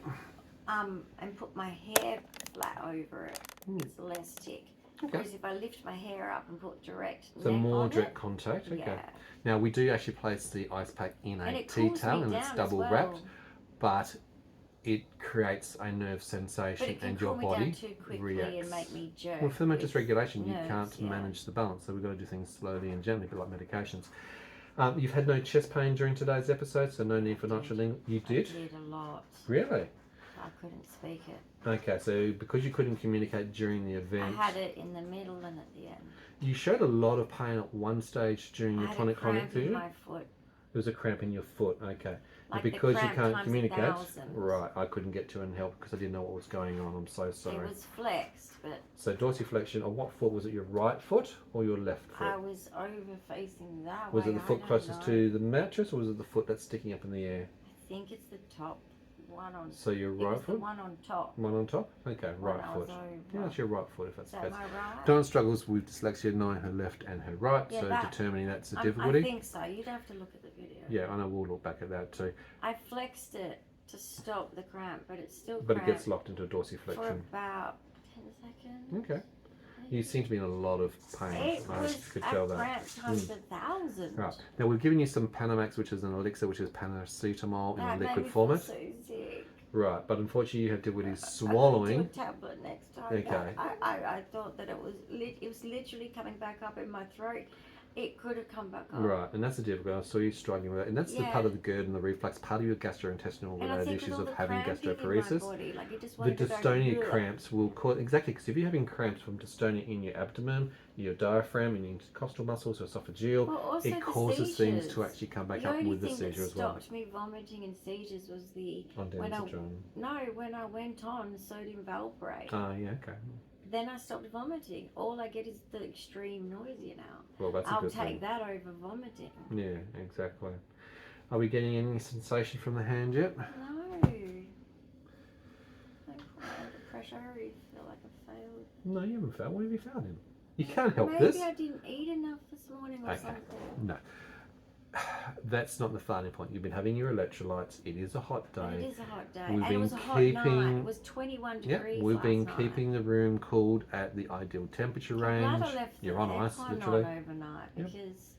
and put my hair flat over it, it's less tick. Okay. Whereas if I lift my hair up and put direct So neck more on direct it, contact. Okay. yeah. Now we do actually place the ice pack in And a it tea cools towel, me and down it's as double well. wrapped, but it creates a nerve But sensation, it can and your cool me body down too quickly reacts. and make me jerk. Well, for with dysregulation, you nerves, can't yeah. manage the balance, so we've got to do things slowly and gently, a bit like medications. You've had no chest pain during today's episode, so no need for nitrogen. You did? I did a lot. Really? I couldn't speak it. Okay, so because you couldn't communicate during the I event, had it in the middle and at the end. you showed a lot of pain at one stage during I your had a tonic chronic cramp in period. my foot. There was a cramp in your foot, okay. Like And the because you cramp can't times communicate, 1,000. right, I couldn't get to and help because I didn't know what was going on. I'm so sorry. It was flexed, but So dorsiflexion, on what foot? Was it your right foot or your left foot? I was over facing that Was way. it the I foot don't closest know. to the mattress, or was it the foot that's sticking up in the air? I think it's the top one on. So your It right was the foot? one on top. One on top? Okay, When right I foot. was over. Yeah, that's your right foot if that's So the am case. I right? Dawn struggles with dyslexia, knowing her left and her right, Yeah, so that- determining that's a I difficulty. think so. You'd have to look at the video. Yeah, I know, we'll look back at that too. I flexed it to stop the cramp, but it's still But it cramped gets locked into a for dorsiflexion. about 10 seconds. Okay. You seem to be in a lot of pain. It I was could a tell that. cramp times 1,000. Right. Now we've given you some Panamax, which is an elixir, which is paracetamol in a That made liquid me format. feel so sick. Right, but unfortunately you have difficulty I swallowing. might do a tablet next time. Okay. I thought that it was literally coming back up in my throat. It could have come back up. Right, and that's the difficult. I saw you struggling with it, and that's the Yeah. part of the GERD and the reflux, part of your gastrointestinal And I related think issues with all of the having cramping in my gastroparesis. body, like it just The wanted to go dystonia bleh. cramps will cause, exactly, because if you're having cramps from dystonia in your abdomen, your diaphragm, and your intercostal muscles, or esophageal, Well, also it the causes things seizures. to actually come back The up only with the thing seizure that as well. stopped me vomiting and seizures was On when I Danzatron. when I went on sodium valproate. Yeah, okay. Then I stopped vomiting. All I get is the extreme nausea now. Well, that's a I'll good take thing. that over vomiting. Yeah, exactly. Are we getting any sensation from the hand yet? No. Like, the pressure, I already feel like I failed. No, you haven't found. What have you found him? You can't help Maybe this. I didn't eat enough this morning or Okay. something. No. that's not the starting point. You've been having your electrolytes. It is a hot But day. it is a hot day. We've And it been was a hot night. keeping- It was 21 Yep, degrees we've last been night. keeping the room cooled at the ideal temperature range. I'm glad I left You're the on ice, aircon literally. on overnight Yep. because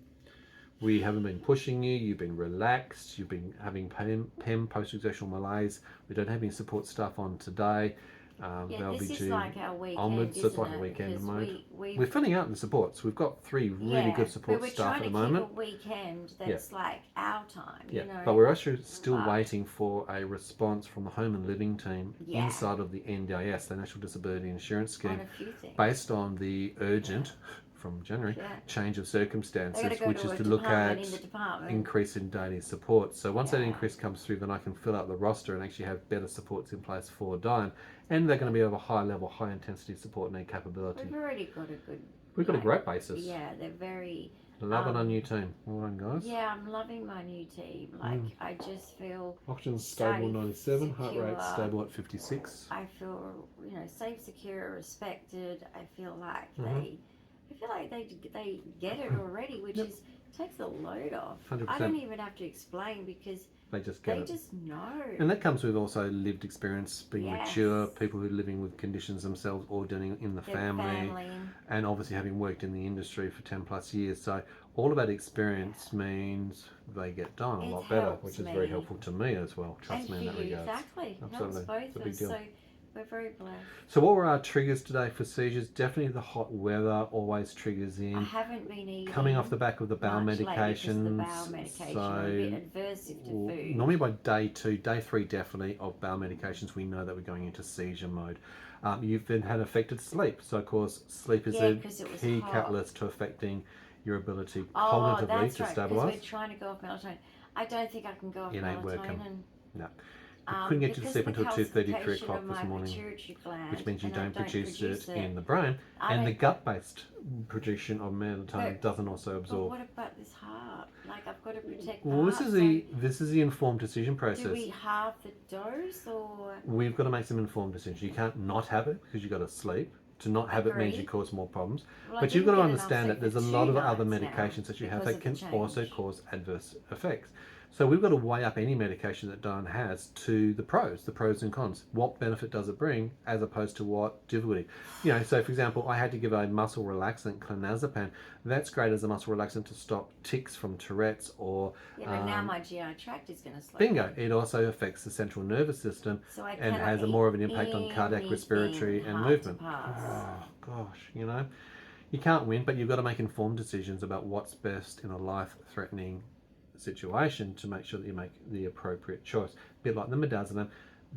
We haven't been pushing you. You've been relaxed. You've been having PEM, post-exertional malaise. We don't have any support stuff on today. They'll this be is due like our weekend, onwards. So it's isn't like a it? weekend Because mode. we've, We're filling out the supports. We've got 3 really good support but we're staff trying at the to moment. keep a weekend that's like our time, Yeah, you know. but we're actually still But- waiting for a response from the Home and Living team Yeah. inside of the NDIS, the National Disability Insurance on Scheme, a few things. based on the urgent, from January, Yeah. change of They gotta circumstances, go which to is a to look department at in the department. increase in daily support. So once that Yeah. increase comes through, then I can fill out the roster and actually have better supports in place for Dyan, and they're going to be of a high level, high intensity support need capability. We've already got a good. We've got a like, great basis. Yeah, they're very. Loving our new team. Well done, guys. Yeah, I'm loving my new team. Like I just feel. Oxygen stable safe, 97, heart rate secure. stable at 56. I feel safe, secure, respected. I feel like Mhm. they get it already, which Yep. is takes the load off. 100%. I don't even have to explain because They just get they it. just know. And that comes with also lived experience, being Yes. mature, people who are living with conditions themselves or dealing in the Their family, and obviously having worked in the industry for 10 plus years. So all of that experience means they get done a It lot better, helps which is very me. helpful to me as well. Trust and me in for that you, regard. exactly. Absolutely. Helps It's both a of big us. deal. So we're very blessed. So what were our triggers today for seizures? Definitely the hot weather always triggers I in. haven't been eating. Coming off the back of the bowel much lately because of the medications. bowel medication are a bit aversive to food. Normally by day 2, day 3 definitely of bowel medications, we know that we're going into seizure mode. You've then had affected sleep. So of course sleep is Yeah, 'cause it was key hot. catalyst to affecting your ability Oh, cognitively that's to right. Because stabilise. we're trying to go off melatonin. I don't think I can go off It ain't working. melatonin. No. We couldn't get you to because sleep the until 2:30, 3 calcification o'clock of this my morning, pituitary gland, which means you and I don't produce it in the it. brain, I and the don't- gut-based production of melatonin But- doesn't also But absorb. what about this heart? Like I've got to protect the Well, heart. this is the informed decision so process. do we halve the dose or? We've got to make some informed decisions. You can't not have it because you've got to sleep. To not have it means you Agreed. cause more problems. Well, I But you've didn't got to get enough understand sleep that there's a for lot 2 of other nights now medications that you have because that of can the also change. cause adverse effects. So we've got to weigh up any medication that Dyan has to the pros and cons. What benefit does it bring as opposed to what difficulty? So for example, I had to give a muscle relaxant, clonazepam. That's great as a muscle relaxant to stop tics from Tourette's or Yeah, but now my GI tract is going to slow. bingo. down. It also affects the central nervous system So I and cannot has a eat more of an impact on cardiac, anything respiratory, and hard to movement. pass. Oh gosh, you can't win, but you've got to make informed decisions about what's best in a life-threatening situation to make sure that you make the appropriate choice. A bit like the midazolam,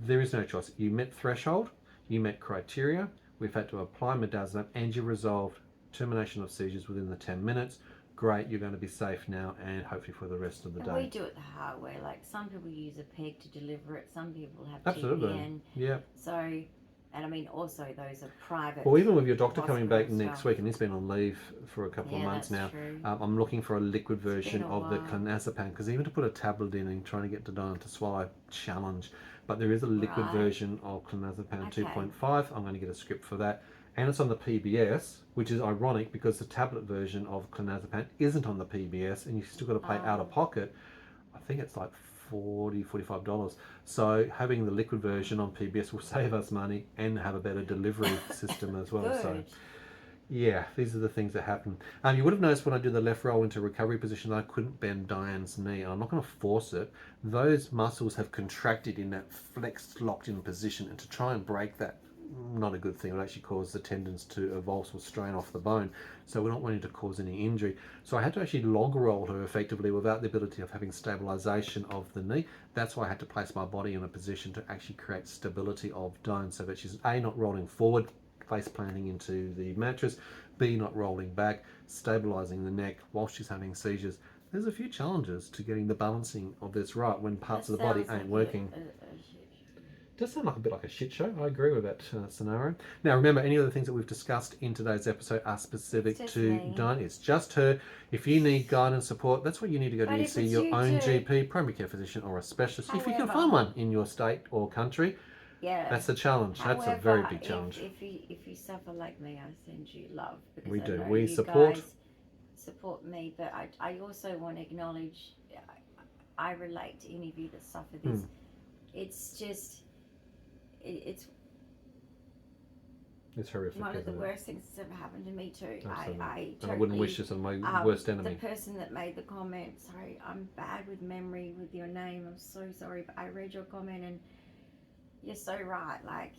there is no choice. You met threshold, you met criteria. We've had to apply midazolam, and you resolved termination of seizures within the 10 minutes. Great, you're going to be safe now, and hopefully for the rest of the And day. we do it the hard way. Like some people use a peg to deliver it. Some people have Absolutely. TPN. Yeah. So, and I mean also those are private. Well, even with your doctor coming back hospital next stuff. week, and he's been on leave for a couple of Yeah, months that's now, true. I'm looking for a liquid been version a of the while. clonazepam, because even to put a tablet in and trying to get Dyan to swallow, challenge. But there is a liquid Right. version of clonazepam Okay. 2.5. I'm going to get a script for that. And it's on the PBS, which is ironic because the tablet version of clonazepam isn't on the PBS, and you've still got to pay out of pocket. I think it's like $45. So having the liquid version on PBS will save us money and have a better delivery system as well. Good. So yeah, these are the things that happen. You would have noticed when I did the left roll into recovery position, I couldn't bend Dyan's knee, and I'm not going to force it. Those muscles have contracted in that flexed, locked in position, and to try and break that, not a good thing. It would actually cause the tendons to avulse or strain off the bone. So we're not wanting to cause any injury. So I had to actually log roll her effectively without the ability of having stabilization of the knee. That's why I had to place my body in a position to actually create stability of Dyan, so that she's A, not rolling forward, face planting into the mattress, B, not rolling back, stabilizing the neck while she's having seizures. There's a few challenges to getting the balancing of this right when parts of the body ain't working. Does sound like a bit like a shit show. I agree with that scenario. Now remember, any of the things that we've discussed in today's episode are specific It's just to me. Dyan. It's just her. If you need guidance support, that's where you need to go But to if see it's your you own too. GP, primary care physician, or a specialist. If you can However- find one in your state or country, Yeah. that's the challenge. That's a very However, big challenge. If you suffer like me, I send you love. Because We I do. know We you support. guys support me, but I also want to acknowledge I relate to any of you that suffer this. It's just, it's horrific. one of the worst things that's ever happened to me too. Absolutely. And I wouldn't wish this on my worst enemy. The person that made the comment, sorry, I'm bad with memory with your name, I'm so sorry, but I read your comment and you're so right. Like,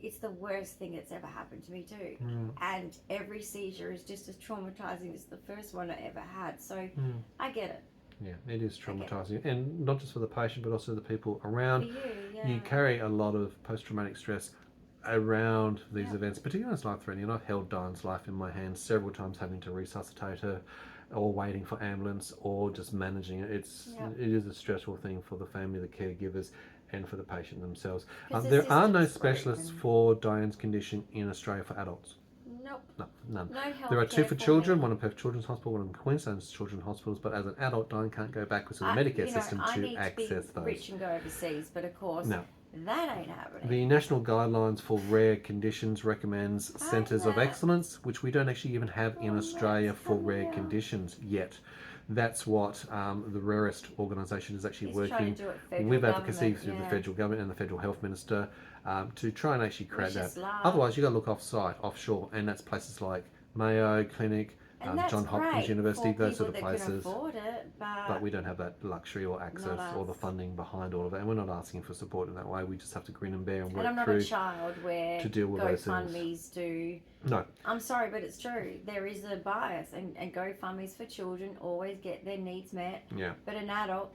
it's the worst thing that's ever happened to me too. And every seizure is just as traumatizing as the first one I ever had. So I get it. Yeah, it is traumatizing, and not just for the patient, but also the people around. For you, yeah. You carry a lot of post-traumatic stress around these events, particularly when it's life-threatening. I've held Dyan's life in my hands several times, having to resuscitate her, or waiting for ambulance, or just managing it. It is a stressful thing for the family, the caregivers, and for the patient themselves. There are no specialists for Dyan's condition in Australia for adults. Nope. No, none. No health There are two care for children, one in Perth Children's Hospital, one in Queensland's Children's Hospitals, but as an adult, Dyan can't go backwards to the Medicare system to access those. Rich and go overseas, but of course, that ain't happening. The National Guidelines for Rare Conditions recommends Centres of Excellence, which we don't actually even have in Australia for rare conditions yet. That's what the rarest organisation is actually working with advocacy through the federal government and the federal health minister to try and actually create that. Otherwise, you've got to look offshore, and that's places like Mayo Clinic, Johns Hopkins University, those sort of places. But we don't have that luxury or access or the funding behind all of that, and we're not asking for support in that way. We just have to grin and bear and work through. And I'm not a child where to deal with GoFundMe's do. No. I'm sorry, but it's true. There is a bias, and GoFundMe's for children always get their needs met. Yeah. But an adult,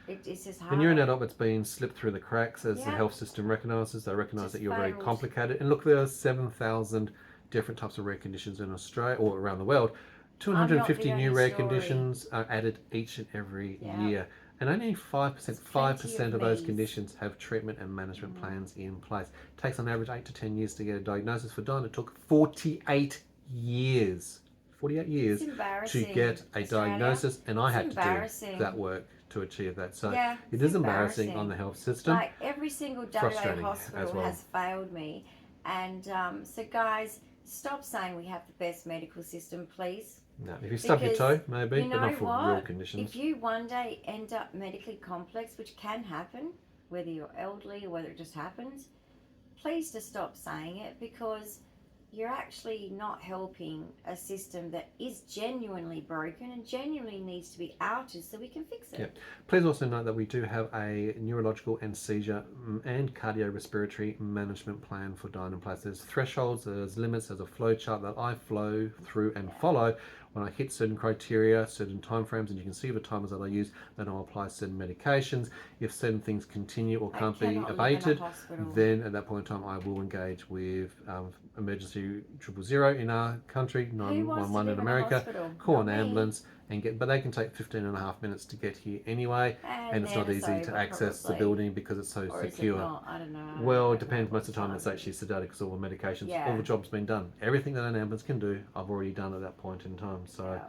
it's just hard. And you're an adult that's been slipped through the cracks, as the health system recognises. They recognise that you're very complicated. And look, there are 7,000 different types of rare conditions in Australia or around the world. 250 new rare conditions are added each and every year, and only 5% of those conditions have treatment and management plans in place. It takes on average 8 to 10 years to get a diagnosis. For Dyan, it took 48 years. 48 years to get a diagnosis, and I had to do that work to achieve that. So it is embarrassing on the health system. Like, every single WA hospital has failed me, and so guys, stop saying we have the best medical system, please. No, if you stub your toe, maybe, but not for real conditions. If you one day end up medically complex, which can happen, whether you're elderly or whether it just happens, please just stop saying it, because you're actually not helping a system that is genuinely broken and genuinely needs to be outed so we can fix it. Please also note that we do have a neurological and seizure and cardiorespiratory management plan for Dyan in place. There's thresholds, there's limits, there's a flow chart that I flow through and follow. When I hit certain criteria, certain timeframes, and you can see the timers that I use, then I'll apply certain medications. If certain things continue or can't be abated, then at that point in time I will engage with emergency 000 in our country, 911 in America, call an ambulance, and but they can take 15.5 minutes to get here anyway, and it's not easy to access the building because it's so secure. I don't know. Well, it depends. Most of the time it's actually sedated because all the medications, all the job's been done. Everything that an ambulance can do, I've already done at that point in time. So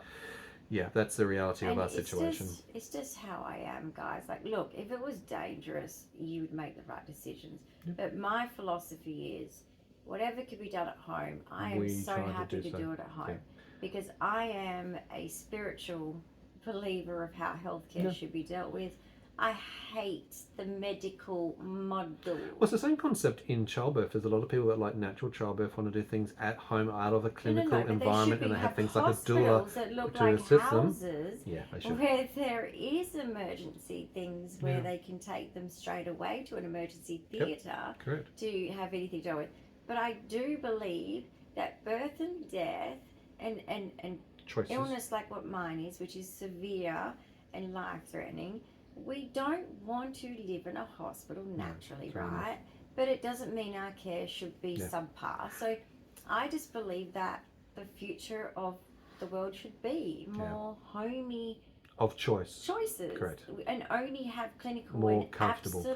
that's the reality of our situation. It's just how I am, guys. Like, look, if it was dangerous, you would make the right decisions. But my philosophy is, whatever could be done at home, I am so happy to do it at home. Because I am a spiritual believer of how healthcare should be dealt with. I hate the medical model. Well, it's the same concept in childbirth. There's a lot of people that like natural childbirth want to do things at home, out of a clinical environment, and they have things like a doula that look to like assist houses them. Yeah, they should. Where there is emergency things where they can take them straight away to an emergency theatre to have anything done with. But I do believe that birth and death and illness like what mine is, which is severe and life-threatening, we don't want to live in a hospital naturally, right? But it doesn't mean our care should be subpar. So I just believe that the future of the world should be more homey of choices. And only have clinical more comfortable.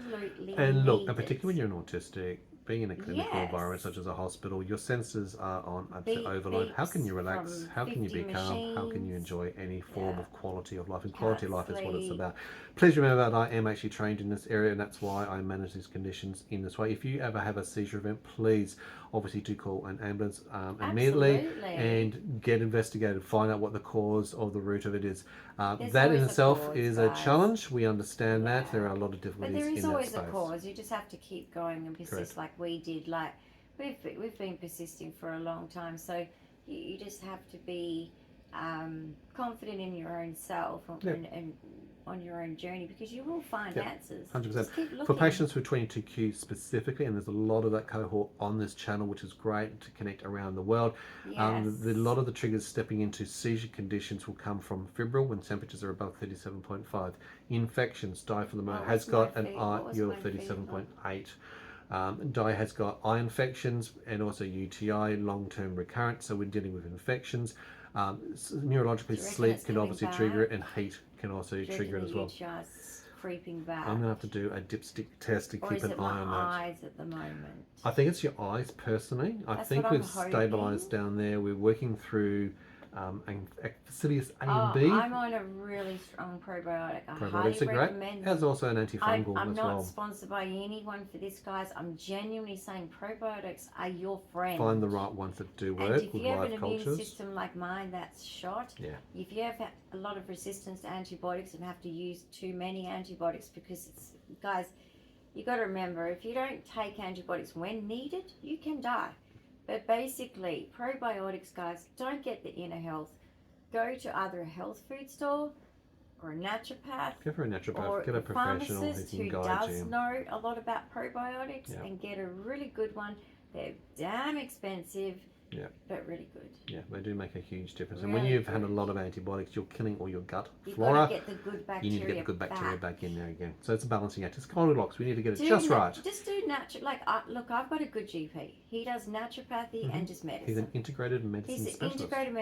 And look, and particularly when you're an autistic being in a clinical Yes. environment such as a hospital, your senses are on Beep, overload. How can you beeps relax? from How can you be 50 calm? How can you machines. enjoy any form Yeah. of quality of life? And You quality of can't life is what it's sleep. about. Please remember that I am actually trained in this area, and that's why I manage these conditions in this way. If you ever have a seizure event, please obviously do call an ambulance immediately Absolutely. and get investigated. Find out what the cause of the root of it is. There's That in always a itself cause, is a guys. challenge. We understand that. Yeah. There are a lot of But difficulties there in is that always space. a cause. You just have to keep going and persist. Correct. Like we did. Like we've been persisting for a long time. So you just have to be confident in your own self and on your own journey, because you will find answers. 100%. Just keep looking. For patients with 22q specifically, and there's a lot of that cohort on this channel, which is great to connect around the world. Yes. A lot of the triggers stepping into seizure conditions will come from febrile when temperatures are above 37.5. Infections, Dye for the moment has got an IU of 37.8. Dye has got eye infections and also UTI, long-term recurrent, so we're dealing with infections. Neurologically, sleep can obviously trigger it, and heat can also trigger it as well. Creeping back. I'm going to have to do a dipstick test to keep an eye on that. Eyes at the moment? I think it's your eyes personally. I think we've stabilised down there. We're working through Fastidious A and B. I'm on a really strong probiotic. I Probiotics highly are great. recommend them. There's also an antifungal I'm as not well. sponsored by anyone for this, guys. I'm genuinely saying probiotics are your friend. Find the right ones that do work and if with you have live an cultures. immune system like mine that's shot, Yeah. if you have a lot of resistance to antibiotics and have to use too many antibiotics, because it's, guys, you got to remember, if you don't take antibiotics when needed, you can die. But basically, probiotics, guys, don't get the inner health. Go to either a health food store or a naturopath. Go for a naturopath. Or Get a a professional pharmacist who who can guide does you. know a lot about probiotics, Yeah. and get a really good one. They're damn expensive, Yeah. but really good. Yeah, they do make a huge difference. And Really when you've had a good. lot of antibiotics, you're killing all your gut You've flora. got to get the good bacteria. You need to get the good bacteria back. back in there again. So it's a balancing act. It's Goldilocks. We need to get it Do just right. Just do natural. Like, look, I've got a good GP. He does naturopathy and just medicine. He's an integrated medicine He's an specialist. integrated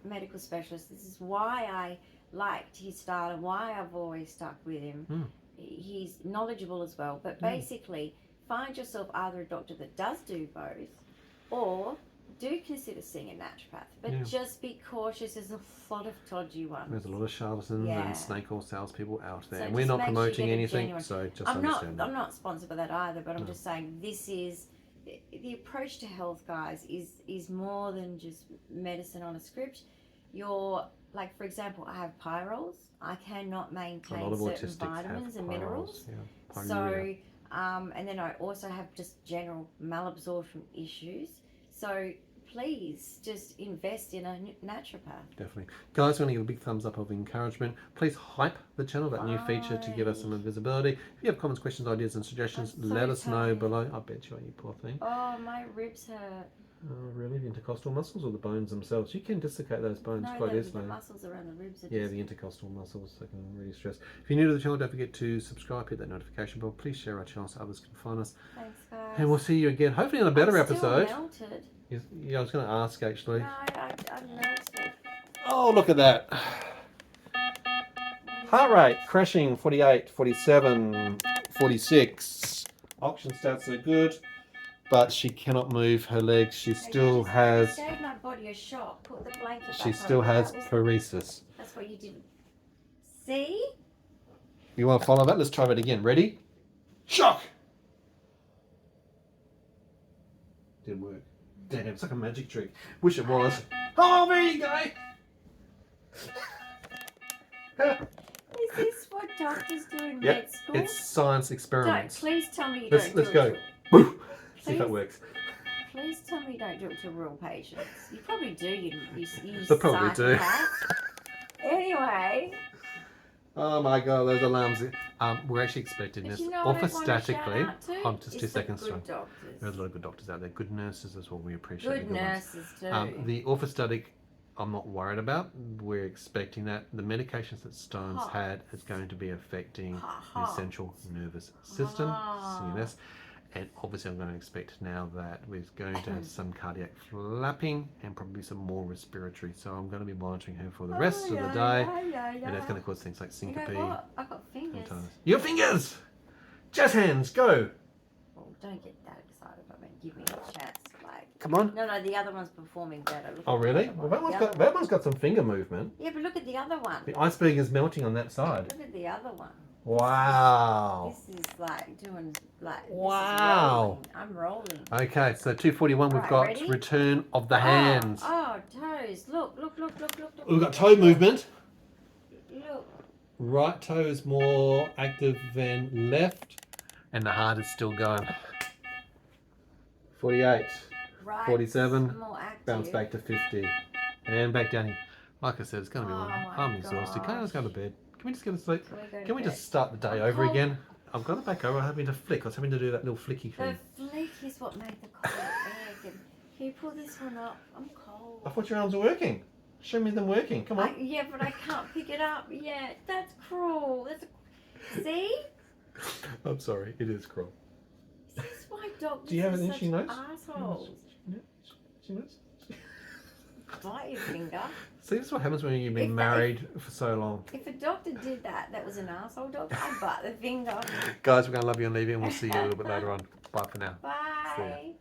medical specialist. This is why I liked his style and why I've always stuck with him. He's knowledgeable as well. But basically, find yourself either a doctor that does do both, or do consider seeing a naturopath. But just be cautious. There's a lot of dodgy ones. There's a lot of charlatans and snake oil salespeople out there. So and we're just not make sure you promoting get a anything, genuine- so just I'm understand that. not sponsored by that either, but I'm just saying this is the approach to health, guys, is more than just medicine on a script. You're, like, for example, I have pyrols. I cannot maintain A lot of certain autistics vitamins have and minerals. Yeah. So, Pyuria. and then I also have just general malabsorption issues. So please just invest in a naturopath. Definitely. Guys, we're going to give a big thumbs up of encouragement. Please hype the channel, that new feature, to give us some visibility. If you have comments, questions, ideas, and suggestions, I'm so let us know tired. below. I bet you are, you poor thing. Oh, my ribs hurt. Oh, really? The intercostal muscles or the bones themselves? You can dislocate those bones No, quite the easily. muscles around the ribs are Yeah, just... the intercostal muscles, they can really stress. If you're new to the channel, don't forget to subscribe, hit that notification bell. Please share our channel so others can find us. Thanks, guys. And we'll see you again, hopefully in a better I'm still episode. melted. Yeah, I was going to ask actually. No, I'm melted. Oh, look at that. Heart rate crashing 48, 47, 46. Oxygen stats are good, but she cannot move her legs. She still has. Gave my body a shock. Put the blanket back She on. still has paresis. That's what you didn't see. You want to follow that? Let's try that again. Ready? Shock. Didn't work. Damn, it's like a magic trick. Wish it was. Oh, there you go. Is this what doctors do in Yep, med school? it's science Don't, experiments. please tell me you Let's don't do go. it. Woo. See if Please. that works. Please tell me you don't do it to real patients. You probably do. You They probably do. psychopath. Anyway. Oh my god, those alarms. We're actually expecting But this you know what I want to orthostatically. shout out to? Hold on, just 2 It's the seconds. good Sorry. doctors. There's a lot of good doctors out there. Good nurses as well. We appreciate Good the good ones. nurses too. The orthostatic, I'm not worried about. We're expecting that. The medications that Stone's Ha. had is going to be affecting Ha, the ha. central nervous system, Ha. CNS. And obviously I'm going to expect now that we're going to have some cardiac flapping and probably some more respiratory. So I'm going to be monitoring her for the rest of the day. And that's going to cause things like You syncope. know what? I've got fingers. Sometimes. Your fingers! Jazz hands, go! Oh, don't get that excited give me a chance. Like, Come on. no, the other one's performing better. Look Oh at the really? other Well, one. that one's got some finger movement. Yeah, but look at the other one. The iceberg is melting on that side. Look at the other one. Wow. This is like doing like. Wow. This is rolling. I'm rolling. Okay, so 241 we've Right, got ready? return of the hands. Oh, toes. Look. We've got toe movement. Look. Right toe is more active than left, and the heart is still going. 48, Right. 47, More active. bounce back to 50, and back down. Like I said, it's going to be Oh one. my I'm exhausted. Can I just go to bed? Can we just go to sleep? Can we bed? just start the day over cold. again? I've got it back over. I'm having to flick. I was having to do that little flicky The thing. flick is what made the cold egg. And can you pull this one up? I'm cold. I thought your arms were working. Show me them working. Come on. Yeah, but I can't pick it up yet. That's cruel. See? I'm sorry. It is cruel. This is why doctors Do you have are an such itchy nose? assholes. Bite your finger. See, this is what happens when you've been If married for so long. If a doctor did that, that was an asshole doctor, I'd bite the finger. Guys, we're going to love you and leave you, and we'll see you a little bit later on. Bye for now. Bye.